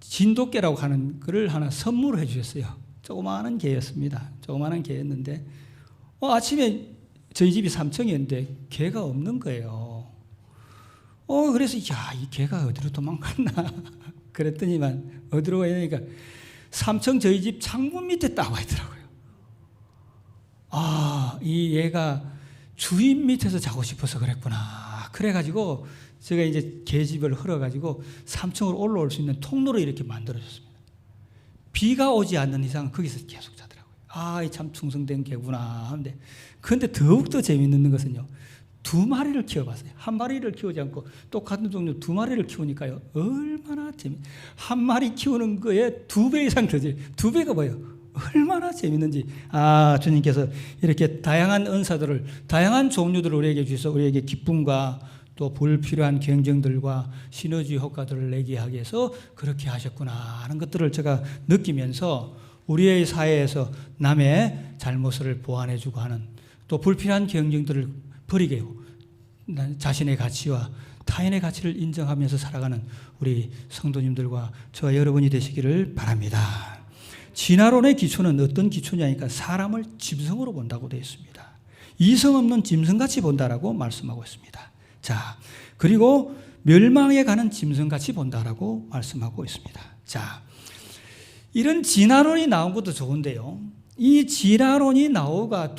진돗개라고 하는 거를 하나 선물을 해주셨어요. 조그마한 개였습니다. 조그마한 개였는데 아침에 저희 집이 3층이었는데 개가 없는 거예요. 그래서 이 개가 어디로 도망갔나 그랬더니만 어디로 가야 되니까 3층 저희 집 창문 밑에 딱 와 있더라고요. 이 얘가 주인 밑에서 자고 싶어서 그랬구나. 그래가지고 제가 이제 개집을 흘러가지고 3층으로 올라올 수 있는 통로를 이렇게 만들어줬습니다. 비가 오지 않는 이상 거기서 계속 자더라고요. 이 참 충성된 개구나 하는데, 그런데 더욱더 재미있는 것은요, 2마리를 키워봤어요. 1마리를 키우지 않고 똑같은 종류 2마리를 키우니까요, 얼마나 한 마리 키우는 거에 2배 이상 더 2배가 뭐예요? 얼마나 재밌는지. 주님께서 이렇게 다양한 은사들을, 다양한 종류들을 우리에게 주셔서 우리에게 기쁨과 또 불필요한 경쟁들과 시너지 효과들을 내게 하기 위해서 그렇게 하셨구나 하는 것들을 제가 느끼면서 우리의 사회에서 남의 잘못을 보완해주고 하는, 또 불필요한 경쟁들을 버리게 하고 자신의 가치와 타인의 가치를 인정하면서 살아가는 우리 성도님들과 저와 여러분이 되시기를 바랍니다. 진화론의 기초는 어떤 기초냐니까 사람을 짐승으로 본다고 되어 있습니다. 이성 없는 짐승같이 본다라고 말씀하고 있습니다. 자, 그리고 멸망에 가는 짐승같이 본다라고 말씀하고 있습니다. 자, 이런 진화론이 나온 것도 좋은데요, 이 진화론이 나오가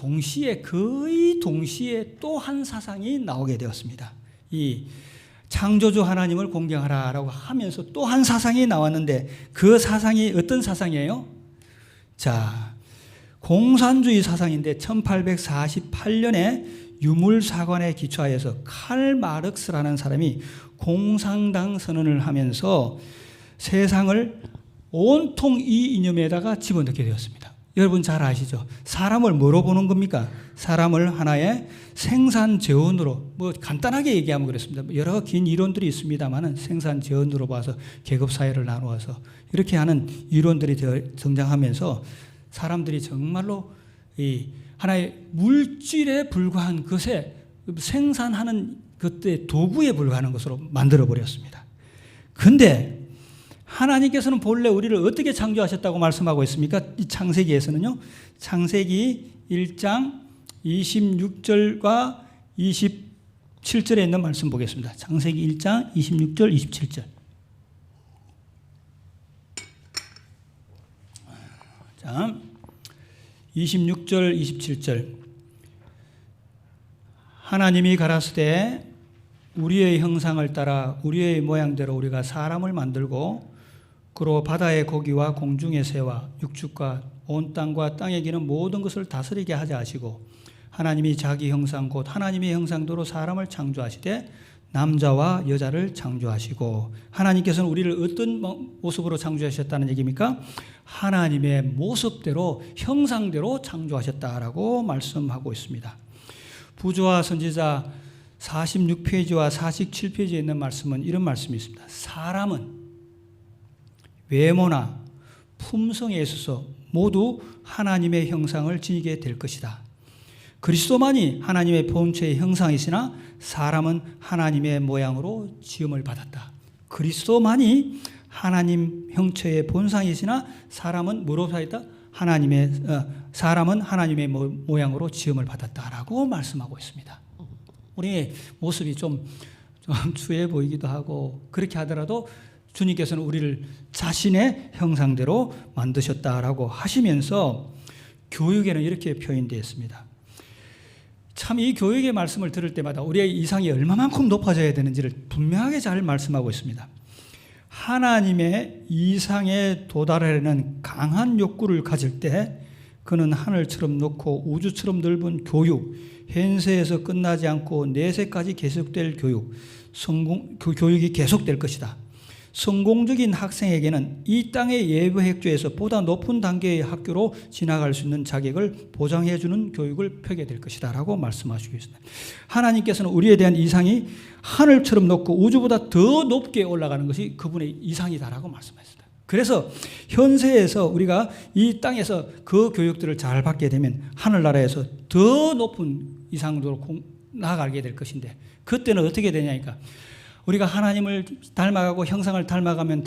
거의 동시에 또 한 사상이 나오게 되었습니다. 이 창조주 하나님을 공경하라라고 하면서 또 한 사상이 나왔는데, 그 사상이 어떤 사상이에요? 자, 공산주의 사상인데 1848년에 유물사관에 기초하여서 칼 마르크스라는 사람이 공산당 선언을 하면서 세상을 온통 이 이념에다가 집어넣게 되었습니다. 여러분 잘 아시죠? 사람을 뭐로 보는 겁니까? 사람을 하나의 생산 재원으로, 뭐 간단하게 얘기하면 그렇습니다. 여러 긴 이론들이 있습니다만은 생산 재원으로 봐서 계급 사회를 나누어서 이렇게 하는 이론들이 등장하면서 사람들이 정말로 이 하나의 물질에 불과한 것에 생산하는 그때 도구에 불과한 것으로 만들어 버렸습니다. 근데 하나님께서는 본래 우리를 어떻게 창조하셨다고 말씀하고 있습니까? 이 창세기에서는요. 창세기 1장 26절과 27절에 있는 말씀 보겠습니다. 창세기 1장 26절 27절. 자, 26절 27절. 하나님이 가라사대 우리의 형상을 따라 우리의 모양대로 우리가 사람을 만들고 그로 바다의 고기와 공중의 새와 육축과 온 땅과 땅에 기는 모든 것을 다스리게 하자 하시고 하나님이 자기 형상 곧 하나님의 형상대로 사람을 창조하시되 남자와 여자를 창조하시고 하나님께서는 우리를 어떤 모습으로 창조하셨다는 얘기입니까? 하나님의 모습대로 형상대로 창조하셨다라고 말씀하고 있습니다. 부조와 선지자 46페이지와 47페이지에 있는 말씀은 이런 말씀이 있습니다. 사람은 외모나 품성에 있어서 모두 하나님의 형상을 지니게 될 것이다. 그리스도만이 하나님의 본체의 형상이시나 사람은 하나님의 모양으로 지음을 받았다. 그리스도만이 하나님 형체의 본상이시나 사람은 뭐로 살았다? 사람은 하나님의 모양으로 지음을 받았다라고 말씀하고 있습니다. 우리의 모습이 좀 추해 보이기도 하고 그렇게 하더라도 주님께서는 우리를 자신의 형상대로 만드셨다라고 하시면서 교육에는 이렇게 표현되어 있습니다. 참 이 교육의 말씀을 들을 때마다 우리의 이상이 얼마만큼 높아져야 되는지를 분명하게 잘 말씀하고 있습니다. 하나님의 이상에 도달하려는 강한 욕구를 가질 때 그는 하늘처럼 높고 우주처럼 넓은 교육, 현세에서 끝나지 않고 내세까지 계속될 교육이 계속될 것이다. 성공적인 학생에게는 이 땅의 예배 학교에서 보다 높은 단계의 학교로 지나갈 수 있는 자격을 보장해주는 교육을 펴게 될 것이다 라고 말씀하시고 있습니다. 하나님께서는 우리에 대한 이상이 하늘처럼 높고 우주보다 더 높게 올라가는 것이 그분의 이상이다라고 말씀하셨습니다. 그래서 현세에서 우리가 이 땅에서 그 교육들을 잘 받게 되면 하늘나라에서 더 높은 이상으로 나아가게 될 것인데 그때는 어떻게 되냐니까 우리가 하나님을 닮아가고 형상을 닮아가면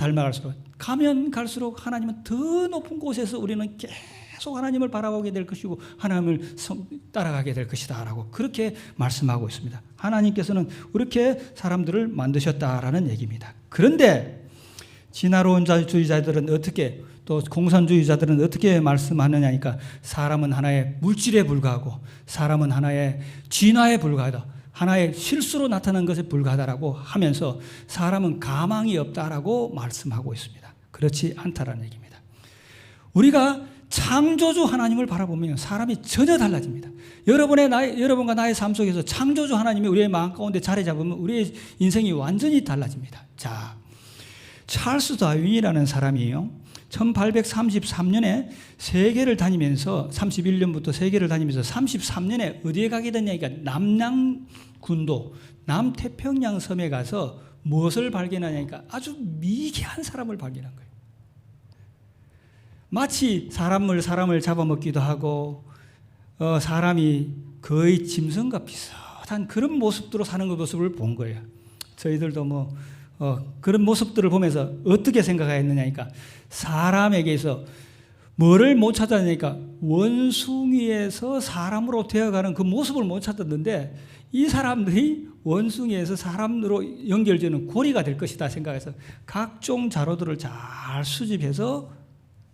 가면 갈수록 하나님은 더 높은 곳에서 우리는 계속 하나님을 바라보게 될 것이고 하나님을 따라가게 될 것이다 라고 그렇게 말씀하고 있습니다. 하나님께서는 그렇게 사람들을 만드셨다라는 얘기입니다. 그런데 진화론 주의자들은 어떻게 또 공산주의자들은 어떻게 말씀하느냐니까 사람은 하나의 물질에 불과하고 사람은 하나의 진화에 불과하다. 하나의 실수로 나타난 것에 불과하다라고 하면서 사람은 가망이 없다라고 말씀하고 있습니다. 그렇지 않다라는 얘기입니다. 우리가 창조주 하나님을 바라보면 사람이 전혀 달라집니다. 여러분과 나의 삶 속에서 창조주 하나님이 우리의 마음 가운데 자리 잡으면 우리의 인생이 완전히 달라집니다. 자, 찰스 다윈이라는 사람이에요. 1833년에 세계를 다니면서 31년부터 세계를 다니면서 33년에 어디에 가게 됐냐니까 남양군도 남태평양 섬에 가서 무엇을 발견하냐니까 아주 미개한 사람을 발견한 거예요. 마치 사람을 잡아먹기도 하고 사람이 거의 짐승과 비슷한 그런 모습으로 사는 모습을 본 거예요. 저희들도 그런 모습들을 보면서 어떻게 생각했느냐니까 사람에게서 뭐를 못 찾았냐니까 원숭이에서 사람으로 되어가는 그 모습을 못 찾았는데 이 사람들이 원숭이에서 사람으로 연결되는 고리가 될 것이다 생각해서 각종 자료들을 잘 수집해서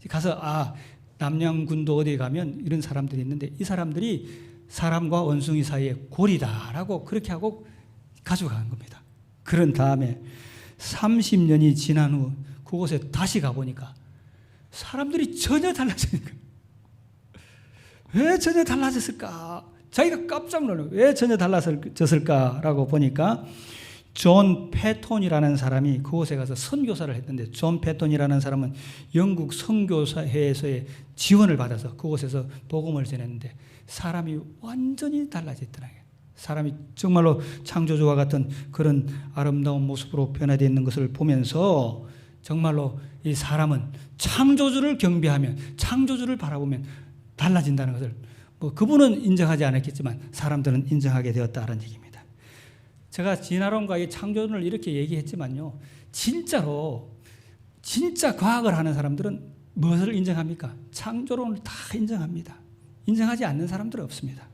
가서 남양군도 어디에 가면 이런 사람들이 있는데 이 사람들이 사람과 원숭이 사이에 고리다라고 그렇게 하고 가져간 겁니다. 그런 다음에 30년이 지난 후 그곳에 다시 가보니까 사람들이 전혀 달라지니까 왜 전혀 달라졌을까? 자기가 깜짝 놀라요. 왜 전혀 달라졌을까라고 보니까 존 패톤이라는 사람이 그곳에 가서 선교사를 했는데, 존 패톤이라는 사람은 영국 선교사회에서의 지원을 받아서 그곳에서 복음을 전했는데 사람이 완전히 달라졌더라고요. 사람이 정말로 창조주와 같은 그런 아름다운 모습으로 변화되어 있는 것을 보면서 정말로 이 사람은 창조주를 경배하면, 창조주를 바라보면 달라진다는 것을 그분은 인정하지 않았겠지만 사람들은 인정하게 되었다는 얘기입니다. 제가 진화론과의 창조론을 이렇게 얘기했지만요, 진짜로 진짜 과학을 하는 사람들은 무엇을 인정합니까? 창조론을 다 인정합니다. 인정하지 않는 사람들은 없습니다.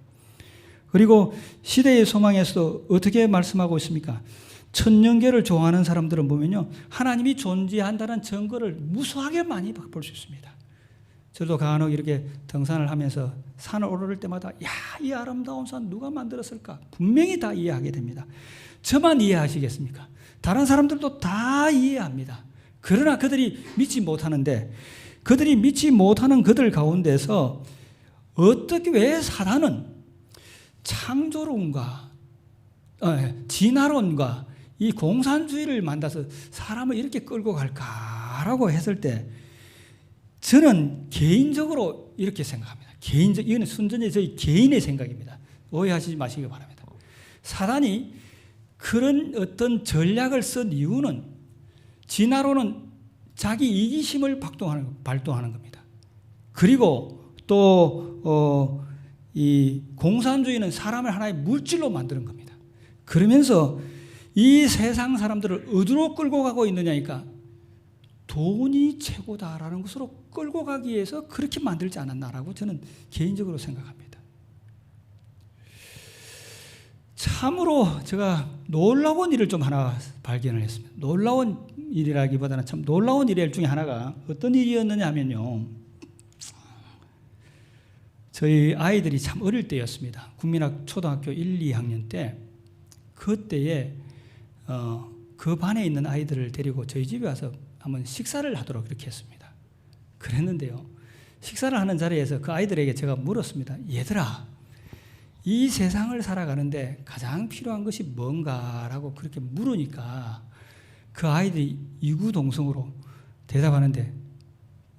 그리고 시대의 소망에서도 어떻게 말씀하고 있습니까? 천년계를 좋아하는 사람들은 보면요, 하나님이 존재한다는 증거를 무수하게 많이 볼 수 있습니다. 저도 간혹 이렇게 등산을 하면서 산을 오를 때마다 야, 이 아름다운 산 누가 만들었을까? 분명히 다 이해하게 됩니다. 저만 이해하시겠습니까? 다른 사람들도 다 이해합니다. 그러나 그들이 믿지 못하는데, 그들이 믿지 못하는 그들 가운데서 어떻게, 왜 사단은 창조론과 진화론과 이 공산주의를 만나서 사람을 이렇게 끌고 갈까라고 했을 때, 저는 개인적으로 이렇게 생각합니다. 이거는 순전히 저희 개인의 생각입니다. 오해하시지 마시기 바랍니다. 사단이 그런 어떤 전략을 쓴 이유는, 진화론은 자기 이기심을 발동하는 겁니다. 그리고 또 이 공산주의는 사람을 하나의 물질로 만드는 겁니다. 그러면서 이 세상 사람들을 어디로 끌고 가고 있느냐니까 돈이 최고다라는 것으로 끌고 가기 위해서 그렇게 만들지 않았나라고 저는 개인적으로 생각합니다. 참으로 제가 놀라운 일을 좀 하나 발견을 했습니다. 놀라운 일이라기보다는 참 놀라운 일 중에 하나가 어떤 일이었느냐 하면요, 저희 아이들이 참 어릴 때였습니다. 국민학 초등학교 1, 2학년 때, 그때에 그 반에 있는 아이들을 데리고 저희 집에 와서 한번 식사를 하도록 이렇게 했습니다. 그랬는데요, 식사를 하는 자리에서 그 아이들에게 제가 물었습니다. 얘들아, 이 세상을 살아가는데 가장 필요한 것이 뭔가라고 그렇게 물으니까 그 아이들이 이구동성으로 대답하는데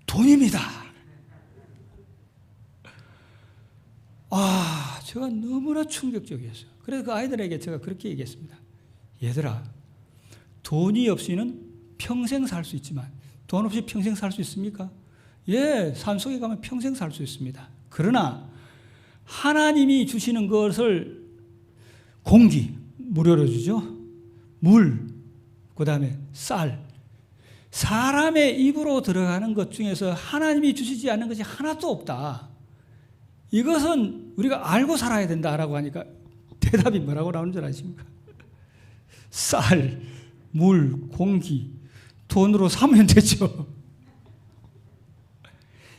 돈입니다. 제가 너무나 충격적이었어요. 그래서 그 아이들에게 제가 그렇게 얘기했습니다. 얘들아, 돈이 없이는 평생 살 수 있지만 돈 없이 평생 살 수 있습니까? 예, 산속에 가면 평생 살 수 있습니다. 그러나 하나님이 주시는 것을, 공기 무료로 주죠. 물, 그 다음에 쌀, 사람의 입으로 들어가는 것 중에서 하나님이 주시지 않는 것이 하나도 없다. 이것은 우리가 알고 살아야 된다라고 하니까 대답이 뭐라고 나오는 줄 아십니까? 쌀, 물, 공기, 돈으로 사면 되죠.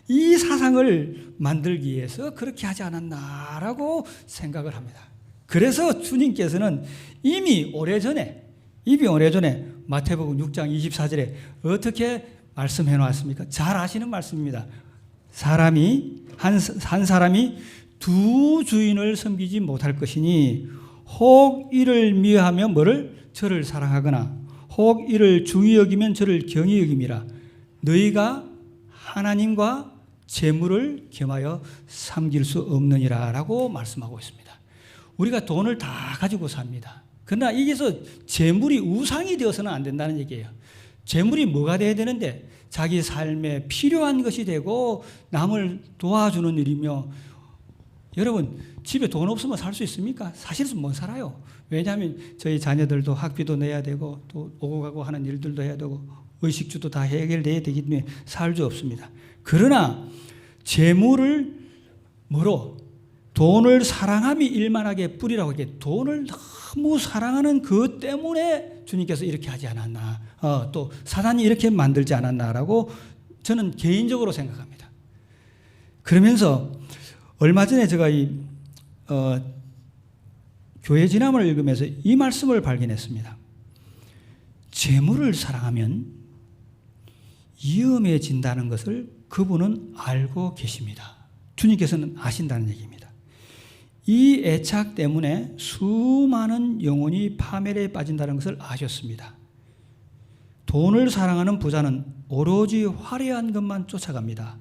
이 사상을 만들기 위해서 그렇게 하지 않았나라고 생각을 합니다. 그래서 주님께서는 이미 오래전에 마태복음 6장 24절에 어떻게 말씀해 놓았습니까? 잘 아시는 말씀입니다. 한 사람이 두 주인을 섬기지 못할 것이니 혹 이를 미워하면 저를 사랑하거나 혹 이를 중히 여기면 저를 경히 여김이라. 너희가 하나님과 재물을 겸하여 삼길 수 없느니라 라고 말씀하고 있습니다. 우리가 돈을 다 가지고 삽니다. 그러나 여기서 재물이 우상이 되어서는 안 된다는 얘기예요. 재물이 뭐가 돼야 되는데, 자기 삶에 필요한 것이 되고 남을 도와주는 일이며, 여러분 집에 돈 없으면 살 수 있습니까? 사실은 못 살아요. 왜냐하면 저희 자녀들도 학비도 내야 되고 또 오고 가고 하는 일들도 해야 되고 의식주도 다 해결돼야 되기 때문에 살 수 없습니다. 그러나 재물을 돈을 사랑함이 일만하게 뿌리라고 이렇게 돈을 너무 사랑하는 그 때문에 주님께서 이렇게 하지 않았나, 또 사단이 이렇게 만들지 않았나라고 저는 개인적으로 생각합니다. 그러면서 얼마 전에 제가 교회 진화문을 읽으면서 이 말씀을 발견했습니다. 재물을 사랑하면 위험해진다는 것을 그분은 알고 계십니다. 주님께서는 아신다는 얘기입니다. 이 애착 때문에 수많은 영혼이 파멸에 빠진다는 것을 아셨습니다. 돈을 사랑하는 부자는 오로지 화려한 것만 쫓아갑니다.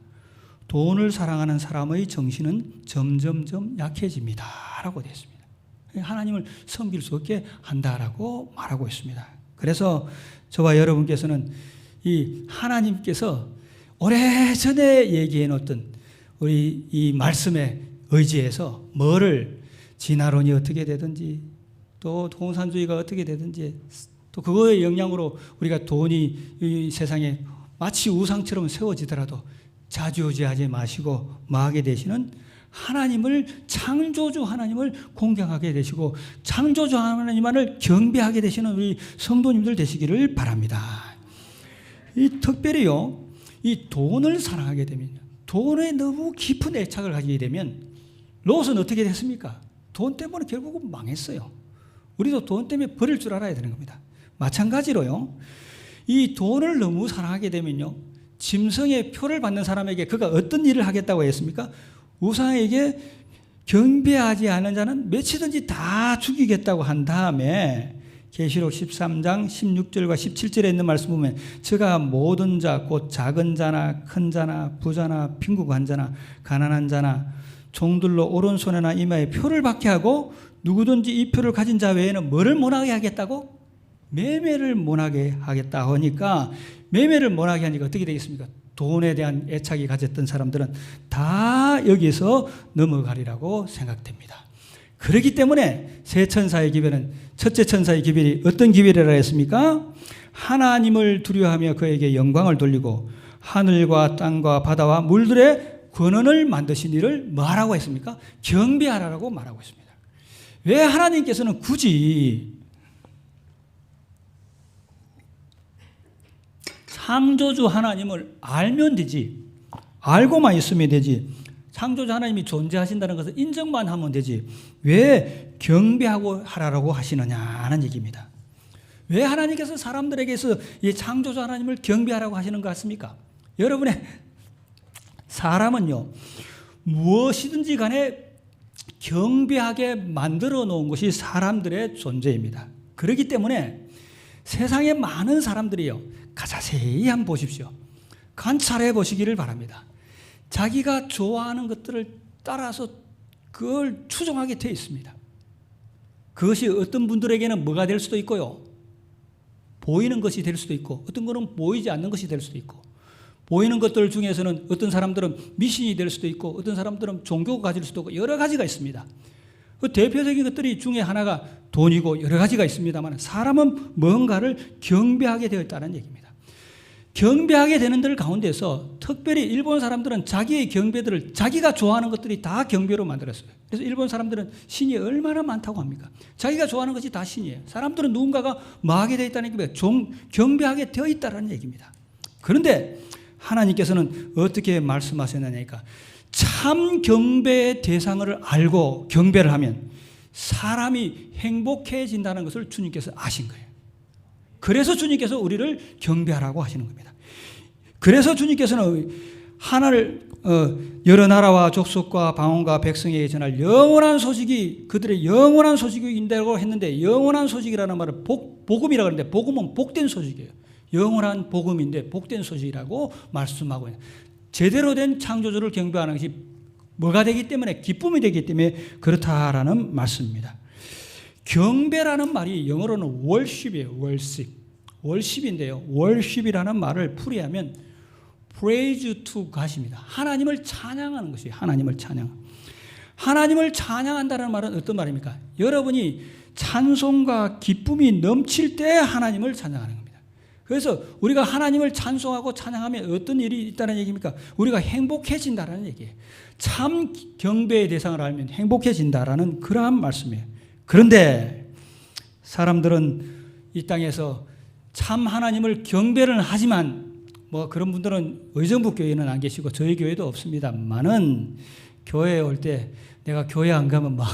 돈을 사랑하는 사람의 정신은 점점점 약해집니다. 라고 되어 있습니다. 하나님을 섬길 수 없게 한다라고 말하고 있습니다. 그래서 저와 여러분께서는 이 하나님께서 오래전에 얘기해 놓았던 우리 이 말씀에 의지해서 뭐를 진화론이 어떻게 되든지 또 공산주의가 어떻게 되든지 또 그거의 영향으로 우리가 돈이 이 세상에 마치 우상처럼 세워지더라도 좌지우지하지 마시고 마하게 되시는 하나님을, 창조주 하나님을 공경하게 되시고 창조주 하나님만을 경배하게 되시는 우리 성도님들 되시기를 바랍니다. 이 특별히요, 이 돈을 사랑하게 되면, 돈에 너무 깊은 애착을 가지게 되면 롯은 어떻게 됐습니까? 돈 때문에 결국은 망했어요. 우리도 돈 때문에 버릴 줄 알아야 되는 겁니다. 마찬가지로요, 이 돈을 너무 사랑하게 되면요, 짐승의 표를 받는 사람에게 그가 어떤 일을 하겠다고 했습니까? 우상에게 경배하지 않은 자는 몇이든지 다 죽이겠다고 한 다음에 계시록 13장 16절과 17절에 있는 말씀 보면 저가 모든 자 곧 작은 자나 큰 자나 부자나 빈국한 자나 가난한 자나 종들로 오른손이나 이마에 표를 받게 하고 누구든지 이 표를 가진 자 외에는 뭐를 못하게 하겠다고? 매매를 못하게 하겠다 하니까 매매를 못하게 하니까 어떻게 되겠습니까? 돈에 대한 애착이 가졌던 사람들은 다 여기서 넘어가리라고 생각됩니다. 그렇기 때문에 세 천사의 기별은, 첫째 천사의 기별이 어떤 기별이라 했습니까? 하나님을 두려워하며 그에게 영광을 돌리고 하늘과 땅과 바다와 물들의 권원을 만드신 이를 뭐하라고 했습니까? 경배하라고 말하고 있습니다. 왜 하나님께서는 굳이 창조주 하나님을 알면 되지, 알고만 있으면 되지, 창조주 하나님이 존재하신다는 것을 인정만 하면 되지 왜 경배하고 하라고 하시느냐는 얘기입니다. 왜 하나님께서 사람들에게서 이 창조주 하나님을 경배하라고 하시는 것 같습니까? 여러분의 사람은요, 무엇이든지 간에 경배하게 만들어 놓은 것이 사람들의 존재입니다. 그렇기 때문에 세상에 많은 사람들이요, 자세히 한번 보십시오. 관찰해 보시기를 바랍니다. 자기가 좋아하는 것들을 따라서 그걸 추종하게 되어 있습니다. 그것이 어떤 분들에게는 뭐가 될 수도 있고요, 보이는 것이 될 수도 있고, 어떤 것은 보이지 않는 것이 될 수도 있고, 보이는 것들 중에서는 어떤 사람들은 미신이 될 수도 있고, 어떤 사람들은 종교가 가질 수도 있고, 여러 가지가 있습니다. 그 대표적인 것들이 중에 하나가 돈이고 여러 가지가 있습니다만 사람은 뭔가를 경배하게 되어 있다는 얘기입니다. 경배하게 되는 들 가운데서 특별히 일본 사람들은 자기의 경배들을 자기가 좋아하는 것들이 다 경배로 만들었어요. 그래서 일본 사람들은 신이 얼마나 많다고 합니까? 자기가 좋아하는 것이 다 신이에요. 사람들은 누군가가 뭐하게 되어 있다는 얘기입니다. 경배하게 되어 있다는 얘기입니다. 그런데 하나님께서는 어떻게 말씀하셨느냐니까, 참 경배의 대상을 알고 경배를 하면 사람이 행복해진다는 것을 주님께서 아신 거예요. 그래서 주님께서 우리를 경배하라고 하시는 겁니다. 그래서 주님께서는 하나를 여러 나라와 족속과 방언과 백성에게 전할 영원한 소식이 그들의 영원한 소식인다고 했는데, 영원한 소식이라는 말은 복음이라고 하는데 복음은 복된 소식이에요. 영원한 복음인데 복된 소식이라고 말씀하고 있는, 제대로 된 창조주를 경배하는 것이 뭐가 되기 때문에, 기쁨이 되기 때문에 그렇다라는 말씀입니다. 경배라는 말이 영어로는 worship이에요. worship인데요. worship이라는 말을 풀이하면 praise to God입니다. 하나님을 찬양하는 것이에요. 하나님을 찬양. 하나님을 찬양한다는 말은 어떤 말입니까? 여러분이 찬송과 기쁨이 넘칠 때 하나님을 찬양하는 겁니다. 그래서 우리가 하나님을 찬송하고 찬양하면 어떤 일이 있다는 얘기입니까? 우리가 행복해진다는 얘기예요. 참 경배의 대상을 알면 행복해진다라는 그러한 말씀이에요. 그런데 사람들은 이 땅에서 참 하나님을 경배를 하지만, 뭐 그런 분들은 의정부 교회는 안 계시고 저희 교회도 없습니다만은, 교회에 올 때 내가 교회 안 가면 막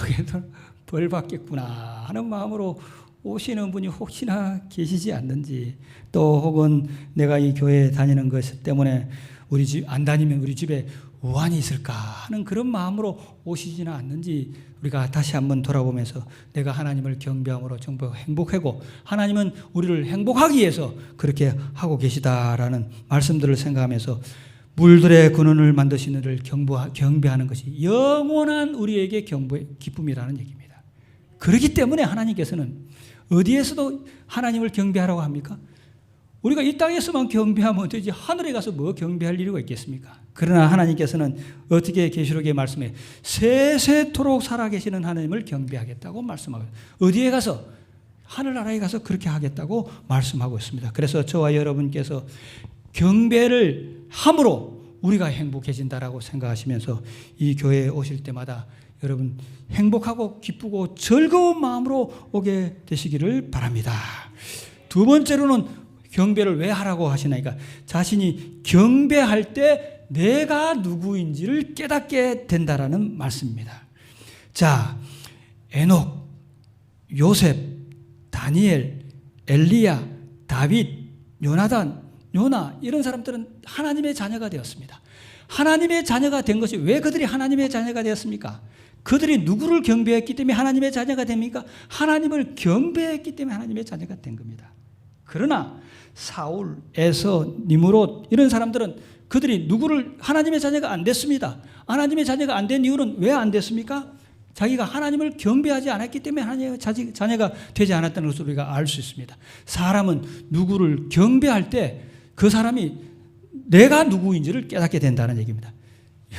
벌 받겠구나 하는 마음으로 오시는 분이 혹시나 계시지 않는지, 또 혹은 내가 이 교회에 다니는 것 때문에 우리 집 안 다니면 우리 집에 우환이 있을까 하는 그런 마음으로 오시지는 않는지 우리가 다시 한번 돌아보면서 내가 하나님을 경배함으로 정말 행복하고 하나님은 우리를 행복하기 위해서 그렇게 하고 계시다라는 말씀들을 생각하면서 물들의 근원을 만드신 이를 경배하는 것이 영원한 우리에게 기쁨이라는 얘기입니다. 그렇기 때문에 하나님께서는 어디에서도 하나님을 경배하라고 합니까? 우리가 이 땅에서만 경배하면 되지 하늘에 가서 뭐 경배할 이유가 있겠습니까? 그러나 하나님께서는 어떻게 계시록에 말씀해 세세토록 살아계시는 하나님을 경배하겠다고 말씀하고 어디에 가서 하늘나라에 가서 그렇게 하겠다고 말씀하고 있습니다. 그래서 저와 여러분께서 경배를 함으로 우리가 행복해진다라고 생각하시면서 이 교회에 오실 때마다 여러분 행복하고 기쁘고 즐거운 마음으로 오게 되시기를 바랍니다. 두 번째로는 경배를 왜 하라고 하시나니까 자신이 경배할 때 내가 누구인지를 깨닫게 된다라는 말씀입니다. 자, 에녹, 요셉, 다니엘, 엘리야, 다윗, 요나단, 요나 이런 사람들은 하나님의 자녀가 되었습니다. 하나님의 자녀가 된 것이 왜 그들이 하나님의 자녀가 되었습니까? 그들이 누구를 경배했기 때문에 하나님의 자녀가 됩니까? 하나님을 경배했기 때문에 하나님의 자녀가 된 겁니다. 그러나 사울, 에서, 니므롯 이런 사람들은 그들이 누구를 하나님의 자녀가 안 됐습니다. 하나님의 자녀가 안 된 이유는 왜 안 됐습니까? 자기가 하나님을 경배하지 않았기 때문에 하나님의 자녀가 되지 않았다는 것을 우리가 알 수 있습니다. 사람은 누구를 경배할 때 그 사람이 내가 누구인지를 깨닫게 된다는 얘기입니다.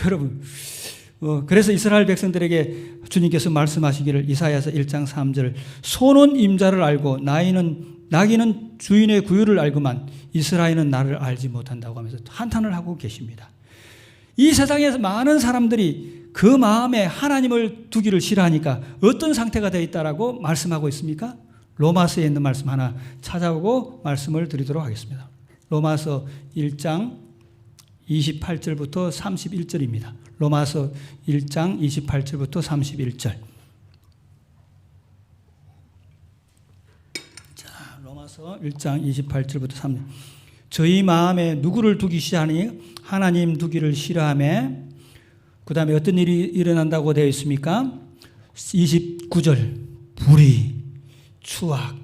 여러분, 그래서 이스라엘 백성들에게 주님께서 말씀하시기를 이사야서 1장 3절 소는 임자를 알고 나귀는 주인의 구유를 알고만 이스라엘은 나를 알지 못한다고 하면서 한탄을 하고 계십니다. 이 세상에서 많은 사람들이 그 마음에 하나님을 두기를 싫어하니까 어떤 상태가 되어 있다라고 말씀하고 있습니까? 로마서에 있는 말씀 하나 찾아오고 말씀을 드리도록 하겠습니다. 로마서 1장 28절부터 31절입니다. 로마서 1장 28절부터 31절. 자, 로마서 1장 28절부터 30절. 저희 마음에 누구를 두기 싫어하니 하나님 두기를 싫어하며 그 다음에 어떤 일이 일어난다고 되어 있습니까? 29절 불의, 추악,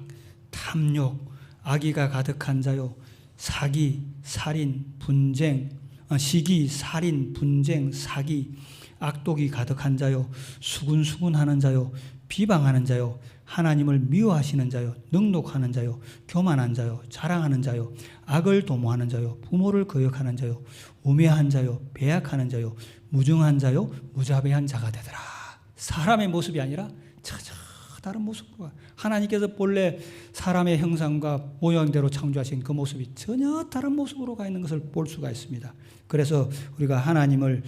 탐욕, 악의가 가득한 자요 사기, 살인, 분쟁, 시기, 살인, 분쟁, 사기, 악독이 가득한 자요 수군수군하는 자요 비방하는 자요 하나님을 미워하시는 자요 능욕하는 자요 교만한 자요 자랑하는 자요 악을 도모하는 자요 부모를 거역하는 자요 우매한 자요 배약하는 자요 무증한 자요 무자비한 자가 되더라. 사람의 모습이 아니라 다른 모습으로 하나님께서 본래 사람의 형상과 모양대로 창조하신 그 모습이 전혀 다른 모습으로 가 있는 것을 볼 수가 있습니다. 그래서 우리가 하나님을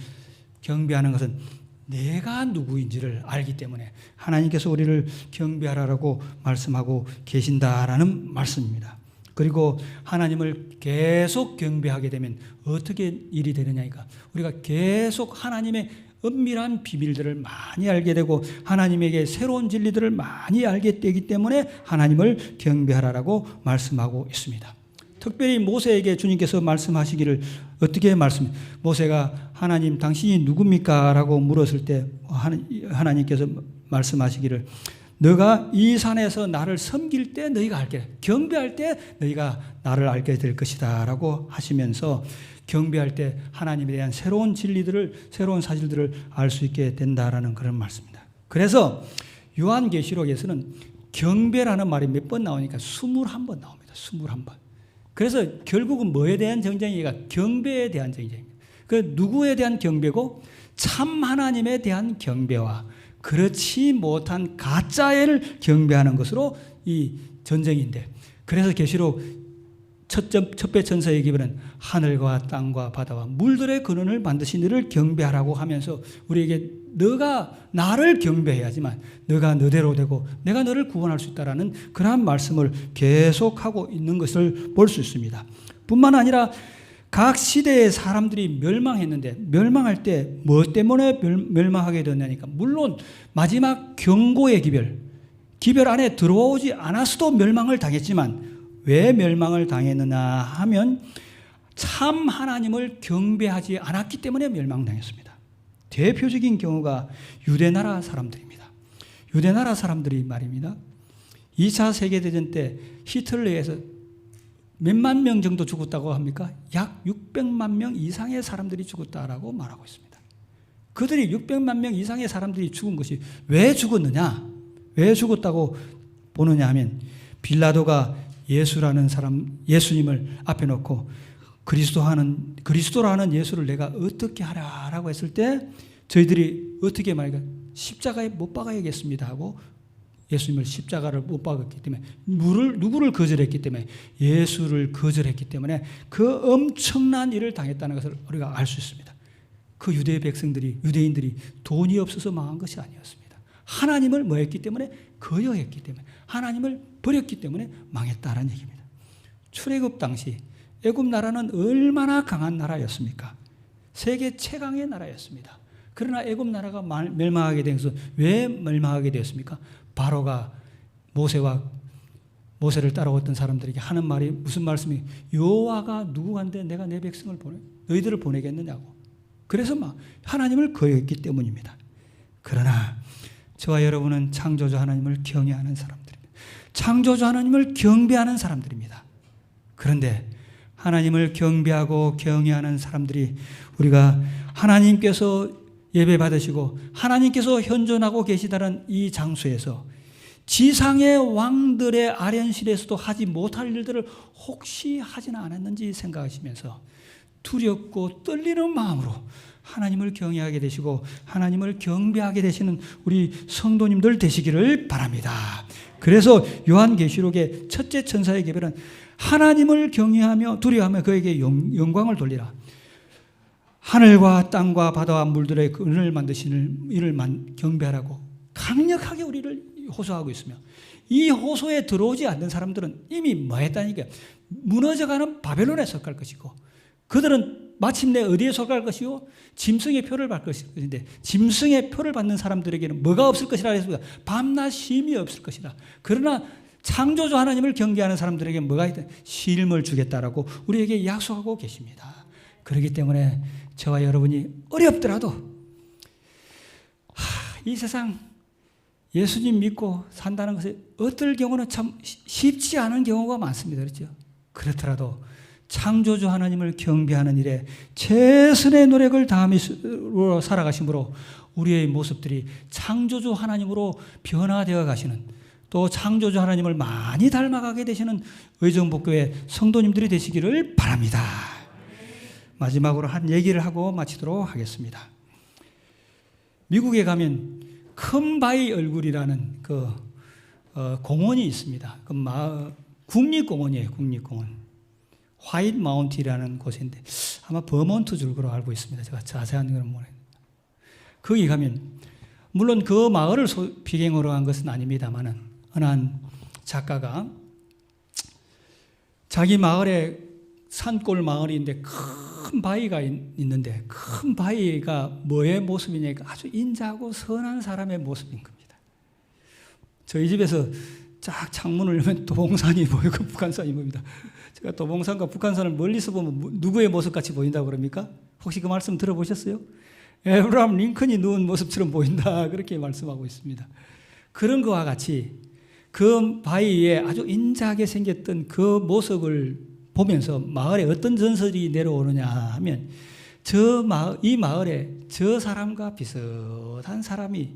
경배하는 것은 내가 누구인지를 알기 때문에 하나님께서 우리를 경배하라고 말씀하고 계신다라는 말씀입니다. 그리고 하나님을 계속 경배하게 되면 어떻게 일이 되느냐니까 우리가 계속 하나님의 은밀한 비밀들을 많이 알게 되고 하나님에게 새로운 진리들을 많이 알게 되기 때문에 하나님을 경배하라고 말씀하고 있습니다. 특별히 모세에게 주님께서 말씀하시기를 어떻게 모세가 하나님 당신이 누굽니까? 라고 물었을 때 하나님께서 말씀하시기를 너가 이 산에서 나를 섬길 때 너희가 알게 경배할 때 너희가 나를 알게 될 것이다 라고 하시면서 경배할 때 하나님에 대한 새로운 진리들을 새로운 사실들을 알 수 있게 된다라는 그런 말씀입니다. 그래서 요한계시록에서는 경배라는 말이 몇 번 나오니까 21번 나옵니다. 21번. 그래서 결국은 뭐에 대한 정쟁이가 경배에 대한 정쟁입니다. 그 누구에 대한 경배고 참 하나님에 대한 경배와 그렇지 못한 가짜를 경배하는 것으로 이 전쟁인데 그래서 계시록 첫배 천사의 기별은 하늘과 땅과 바다와 물들의 근원을 만드신 이를 경배하라고 하면서 우리에게 너가 나를 경배해야지만 너가 너대로 되고 내가 너를 구원할 수 있다라는 그러한 말씀을 계속하고 있는 것을 볼 수 있습니다. 뿐만 아니라 각 시대의 사람들이 멸망했는데 멸망할 때 뭐 때문에 멸망하게 되었냐니까 물론 마지막 경고의 기별 기별 안에 들어오지 않았어도 멸망을 당했지만 왜 멸망을 당했느냐 하면 참 하나님을 경배하지 않았기 때문에 멸망당했습니다. 대표적인 경우가 유대나라 사람들입니다. 유대나라 사람들이 말입니다. 2차 세계대전 때 히틀러에 의해서 몇만 명 정도 죽었다고 합니까? 약 600만 명 이상의 사람들이 죽었다라고 말하고 있습니다. 그들이 600만 명 이상의 사람들이 죽은 것이 왜 죽었느냐? 왜 죽었다고 보느냐 하면 빌라도가 예수라는 사람, 예수님을 앞에 놓고 그리스도라는 예수를 내가 어떻게 하라라고 했을 때 저희들이 어떻게 말할까? 십자가에 못 박아야겠습니다 하고 예수님을 십자가를 못 박았기 때문에 누구를 거절했기 때문에 예수를 거절했기 때문에 그 엄청난 일을 당했다는 것을 우리가 알 수 있습니다. 그 유대인들이 돈이 없어서 망한 것이 아니었습니다. 하나님을 뭐 했기 때문에? 거역했기 때문에, 하나님을 버렸기 때문에 망했다라는 얘기입니다. 출애굽 당시 애굽 나라는 얼마나 강한 나라였습니까? 세계 최강의 나라였습니다. 그러나 애굽 나라가 멸망하게 된 것은 왜 멸망하게 되었습니까? 바로가 모세를 따라왔던 사람들에게 하는 말이 무슨 말씀이? 여호와가 누구한테 내가 내 백성을 너희들을 보내겠느냐고. 그래서 하나님을 거역했기 때문입니다. 그러나 저와 여러분은 창조주 하나님을 경외하는 사람들입니다. 창조주 하나님을 경배하는 사람들입니다. 그런데 하나님을 경배하고 경외하는 사람들이 우리가 하나님께서 예배 받으시고 하나님께서 현존하고 계시다는 이 장소에서 지상의 왕들의 아련실에서도 하지 못할 일들을 혹시 하지는 않았는지 생각하시면서 두렵고 떨리는 마음으로 하나님을 경외하게 되시고 하나님을 경배하게 되시는 우리 성도님들 되시기를 바랍니다. 그래서 요한계시록의 첫째 천사의 계별은 하나님을 경외하며 두려워하며 그에게 영광을 돌리라. 하늘과 땅과 바다와 물들의 은을 만드시는 이를 경배하라고 강력하게 우리를 호소하고 있으며 이 호소에 들어오지 않는 사람들은 이미 뭐 했다니까? 무너져가는 바벨론에 속할 것이고 그들은 마침내 어디에 속할 것이요? 짐승의 표를 받을 것인데 짐승의 표를 받는 사람들에게는 뭐가 없을 것이라 했습니다. 밤낮 쉼이 없을 것이다. 그러나 창조주 하나님을 경배하는 사람들에게 뭐가 있다? 쉼을 주겠다라고 우리에게 약속하고 계십니다. 그렇기 때문에 저와 여러분이 어렵더라도 이 세상 예수님 믿고 산다는 것이 어떨 경우는 참 쉽지 않은 경우가 많습니다. 그렇죠? 그렇더라도 창조주 하나님을 경배하는 일에 최선의 노력을 다함으로 살아가심으로 우리의 모습들이 창조주 하나님으로 변화되어 가시는 또 창조주 하나님을 많이 닮아가게 되시는 의정복교회 성도님들이 되시기를 바랍니다. 마지막으로 한 얘기를 하고 마치도록 하겠습니다. 미국에 가면 큰 바위 얼굴이라는 공원이 있습니다. 국립공원이에요. 국립공원. 화이트 마운틴이라는 곳인데 아마 버몬트 줄 거로 알고 있습니다. 제가 자세한 건 모르겠는데 거기 가면 물론 그 마을을 비경으로 한 것은 아닙니다만은 어느 한 작가가 자기 마을에 산골 마을인데 큰 바위가 있는데 큰 바위가 뭐의 모습이냐니까 아주 인자하고 선한 사람의 모습인 겁니다. 저희 집에서 쫙 창문을 열면 도봉산이 보이고 북한산이 보입니다. 제가 도봉산과 북한산을 멀리서 보면 누구의 모습같이 보인다고 그럽니까? 혹시 그 말씀 들어보셨어요? 에브라함 링컨이 누운 모습처럼 보인다 그렇게 말씀하고 있습니다. 그런 것과 같이 그 바위에 아주 인자하게 생겼던 그 모습을 보면서 마을에 어떤 전설이 내려오느냐 하면 이 마을에 저 사람과 비슷한 사람이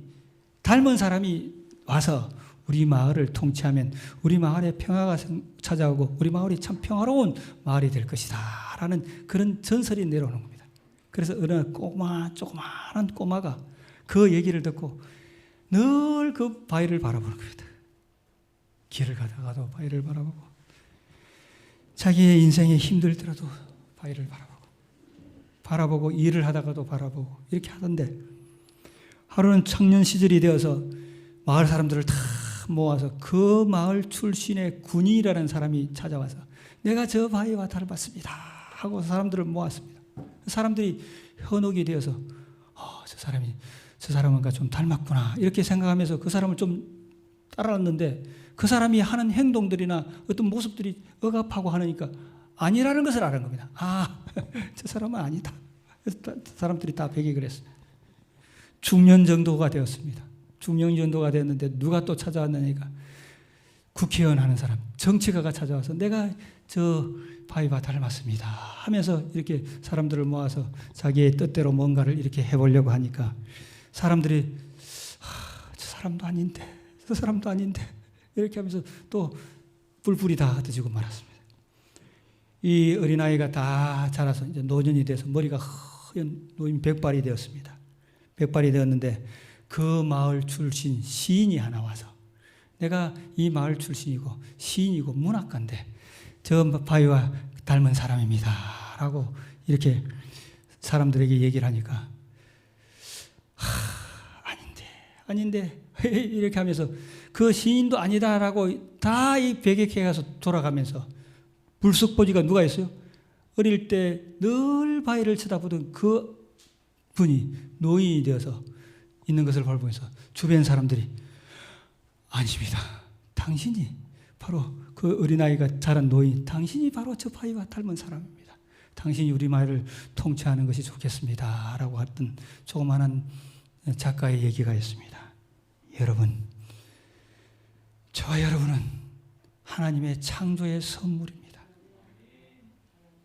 닮은 사람이 와서 우리 마을을 통치하면 우리 마을에 평화가 찾아오고 우리 마을이 참 평화로운 마을이 될 것이다 라는 그런 전설이 내려오는 겁니다. 그래서 어느 조그마한 꼬마가 그 얘기를 듣고 늘 그 바위를 바라보는 겁니다. 길을 가다가도 바위를 바라보고 자기의 인생이 힘들더라도 바위를 바라보고 일을 하다가도 바라보고 이렇게 하던데 하루는 청년 시절이 되어서 마을 사람들을 다 모아서 그 마을 출신의 군인이라는 사람이 찾아와서 내가 저 바위와 닮았습니다 하고 사람들을 모았습니다. 사람들이 현혹이 되어서 저 사람은 좀 닮았구나 이렇게 생각하면서 그 사람을 좀 따라왔는데 그 사람이 하는 행동들이나 어떤 모습들이 억압하고 하니까 아니라는 것을 아는 겁니다. 아, 저 사람은 아니다. 사람들이 다 배격을 했어요. 중년 정도가 되었습니다. 중년 정도가 되었는데 누가 또 찾아왔느니까 국회의원 하는 사람, 정치가가 찾아와서 내가 저 바위와 닮았습니다 하면서 이렇게 사람들을 모아서 자기의 뜻대로 뭔가를 이렇게 해보려고 하니까 사람들이 저 사람도 아닌데 저 사람도 아닌데 이렇게 하면서 또 뿔뿔이 다 흩어지고 말았습니다. 이 어린아이가 다 자라서 이제 노년이 돼서 머리가 허연 노인 백발이 되었습니다. 백발이 되었는데 그 마을 출신 시인이 하나 와서 내가 이 마을 출신이고 시인이고 문학가인데 저 바위와 닮은 사람입니다 라고 이렇게 사람들에게 얘기를 하니까 아닌데 이렇게 하면서 그 시인도 아니다라고 다 이 배격해 가서 돌아가면서 불쑥보지가 누가 있어요? 어릴 때 늘 바위를 쳐다보던 그 분이 노인이 되어서 있는 것을 보면서 주변 사람들이 아닙니다. 당신이 바로 그 어린아이가 자란 노인, 당신이 바로 저 바위와 닮은 사람입니다. 당신이 우리 마을을 통치하는 것이 좋겠습니다 라고 했던 조그마한 작가의 얘기가 있습니다. 여러분, 저와 여러분은 하나님의 창조의 선물입니다.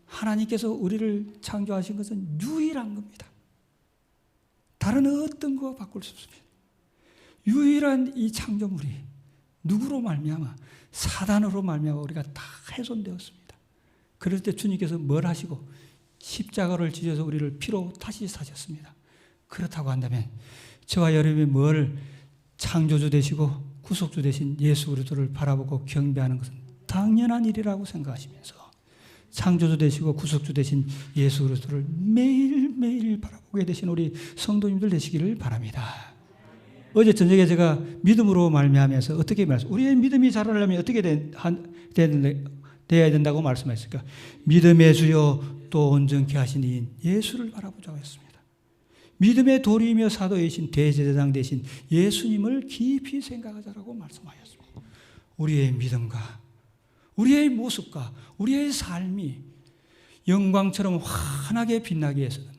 하나님께서 우리를 창조하신 것은 유일한 겁니다. 다른 어떤 거와 바꿀 수 없습니다. 유일한 이 창조물이 누구로 말미암아? 사단으로 말미암아 우리가 다 훼손되었습니다. 그럴 때 주님께서 뭘 하시고 십자가를 지셔서 우리를 피로 다시 사셨습니다. 그렇다고 한다면 저와 여러분이 뭘 창조주 되시고 구속주 되신 예수 그리스도를 바라보고 경배하는 것은 당연한 일이라고 생각하시면서 창조주 되시고 구속주 되신 예수 그리스도를 매일매일 바라보게 되신 우리 성도님들 되시기를 바랍니다. 어제 저녁에 제가 믿음으로 말미암아서 어떻게 말했어요? 우리의 믿음이 자라려면 어떻게 되어야 된다고 말씀하셨을까? 믿음의 주여 또 온전케 하신 이인 예수를 바라보자고 했습니다. 믿음의 도리이며 사도이신 대제사장 되신 예수님을 깊이 생각하자라고 말씀하셨습니다. 우리의 믿음과 우리의 모습과 우리의 삶이 영광처럼 환하게 빛나기 위해서는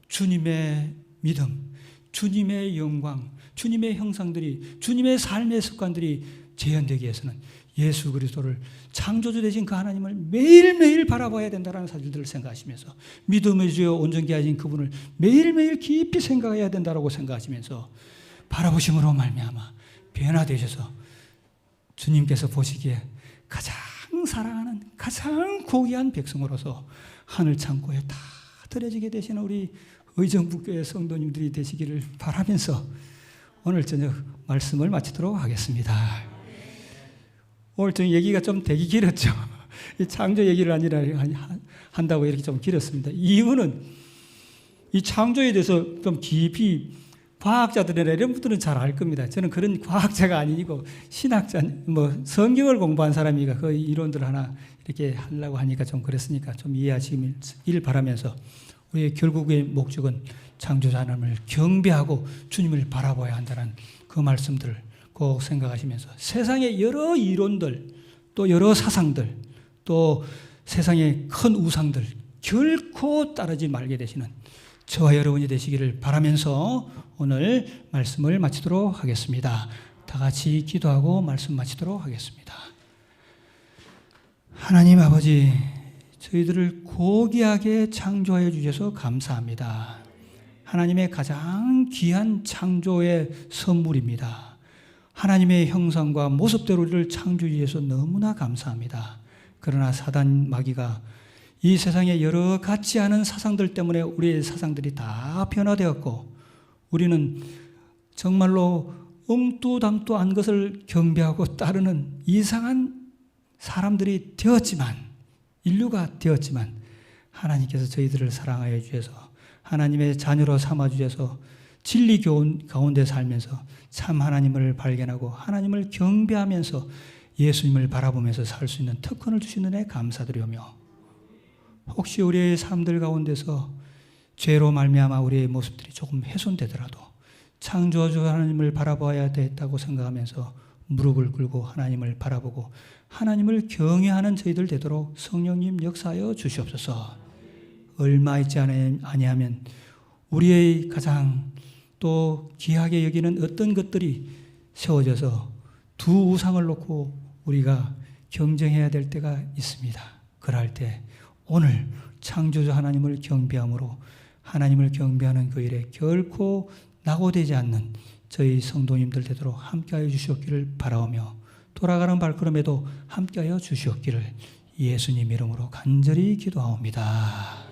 주님의 믿음, 주님의 영광, 주님의 형상들이, 주님의 삶의 습관들이 재현되기 위해서는 예수 그리스도를 창조주 되신 그 하나님을 매일매일 바라봐야 된다는 사실들을 생각하시면서 믿음의 주여 온전케 하신 그분을 매일매일 깊이 생각해야 된다고 생각하시면서 바라보심으로 말미암아 변화되셔서 주님께서 보시기에 가장 사랑하는 가장 고귀한 백성으로서 하늘 창고에 다 들여지게 되시는 우리 의정부교회 성도님들이 되시기를 바라면서 오늘 저녁 말씀을 마치도록 하겠습니다. 오늘 저녁 얘기가 좀 되게 길었죠. 이 창조 얘기를 한다고 이렇게 좀 길었습니다. 이유는 이 창조에 대해서 좀 깊이 과학자들이나 이런 분들은 잘 알 겁니다. 저는 그런 과학자가 아니고 신학자, 성경을 공부한 사람이니까 그 이론들 하나 이렇게 하려고 하니까 좀 그랬으니까 좀 이해하시길 바라면서 우리의 결국의 목적은 창조자 하나님을 경배하고 주님을 바라봐야 한다는 그 말씀들을 꼭 생각하시면서 세상의 여러 이론들 또 여러 사상들 또 세상의 큰 우상들 결코 따르지 말게 되시는 저와 여러분이 되시기를 바라면서 오늘 말씀을 마치도록 하겠습니다. 다 같이 기도하고 말씀 마치도록 하겠습니다. 하나님 아버지, 저희들을 고귀하게 창조해 주셔서 감사합니다. 하나님의 가장 귀한 창조의 선물입니다. 하나님의 형상과 모습대로 우리를 창조해 주셔서 너무나 감사합니다. 그러나 사단 마귀가 이 세상의 여러 같지 않은 사상들 때문에 우리의 사상들이 다 변화되었고 우리는 정말로 엉뚱당뚱한 것을 경배하고 따르는 이상한 사람들이 되었지만 인류가 되었지만 하나님께서 저희들을 사랑하여 주셔서 하나님의 자녀로 삼아 주셔서 진리 가운데 살면서 참 하나님을 발견하고 하나님을 경배하면서 예수님을 바라보면서 살 수 있는 특권을 주시는 데 감사드리오며 혹시 우리의 삶들 가운데서 죄로 말미암아 우리의 모습들이 조금 훼손되더라도 창조주 하나님을 바라봐야 됐다고 생각하면서 무릎을 꿇고 하나님을 바라보고 하나님을 경외하는 저희들 되도록 성령님 역사하여 주시옵소서. 얼마 있지 아니하면 우리의 가장 또 귀하게 여기는 어떤 것들이 세워져서 두 우상을 놓고 우리가 경쟁해야 될 때가 있습니다. 그럴 때 오늘 창조주 하나님을 경배함으로 하나님을 경배하는 그 일에 결코 낙오되지 않는 저희 성도님들 되도록 함께하여 주시옵기를 바라오며 돌아가는 발걸음에도 함께하여 주시옵기를 예수님 이름으로 간절히 기도하옵니다.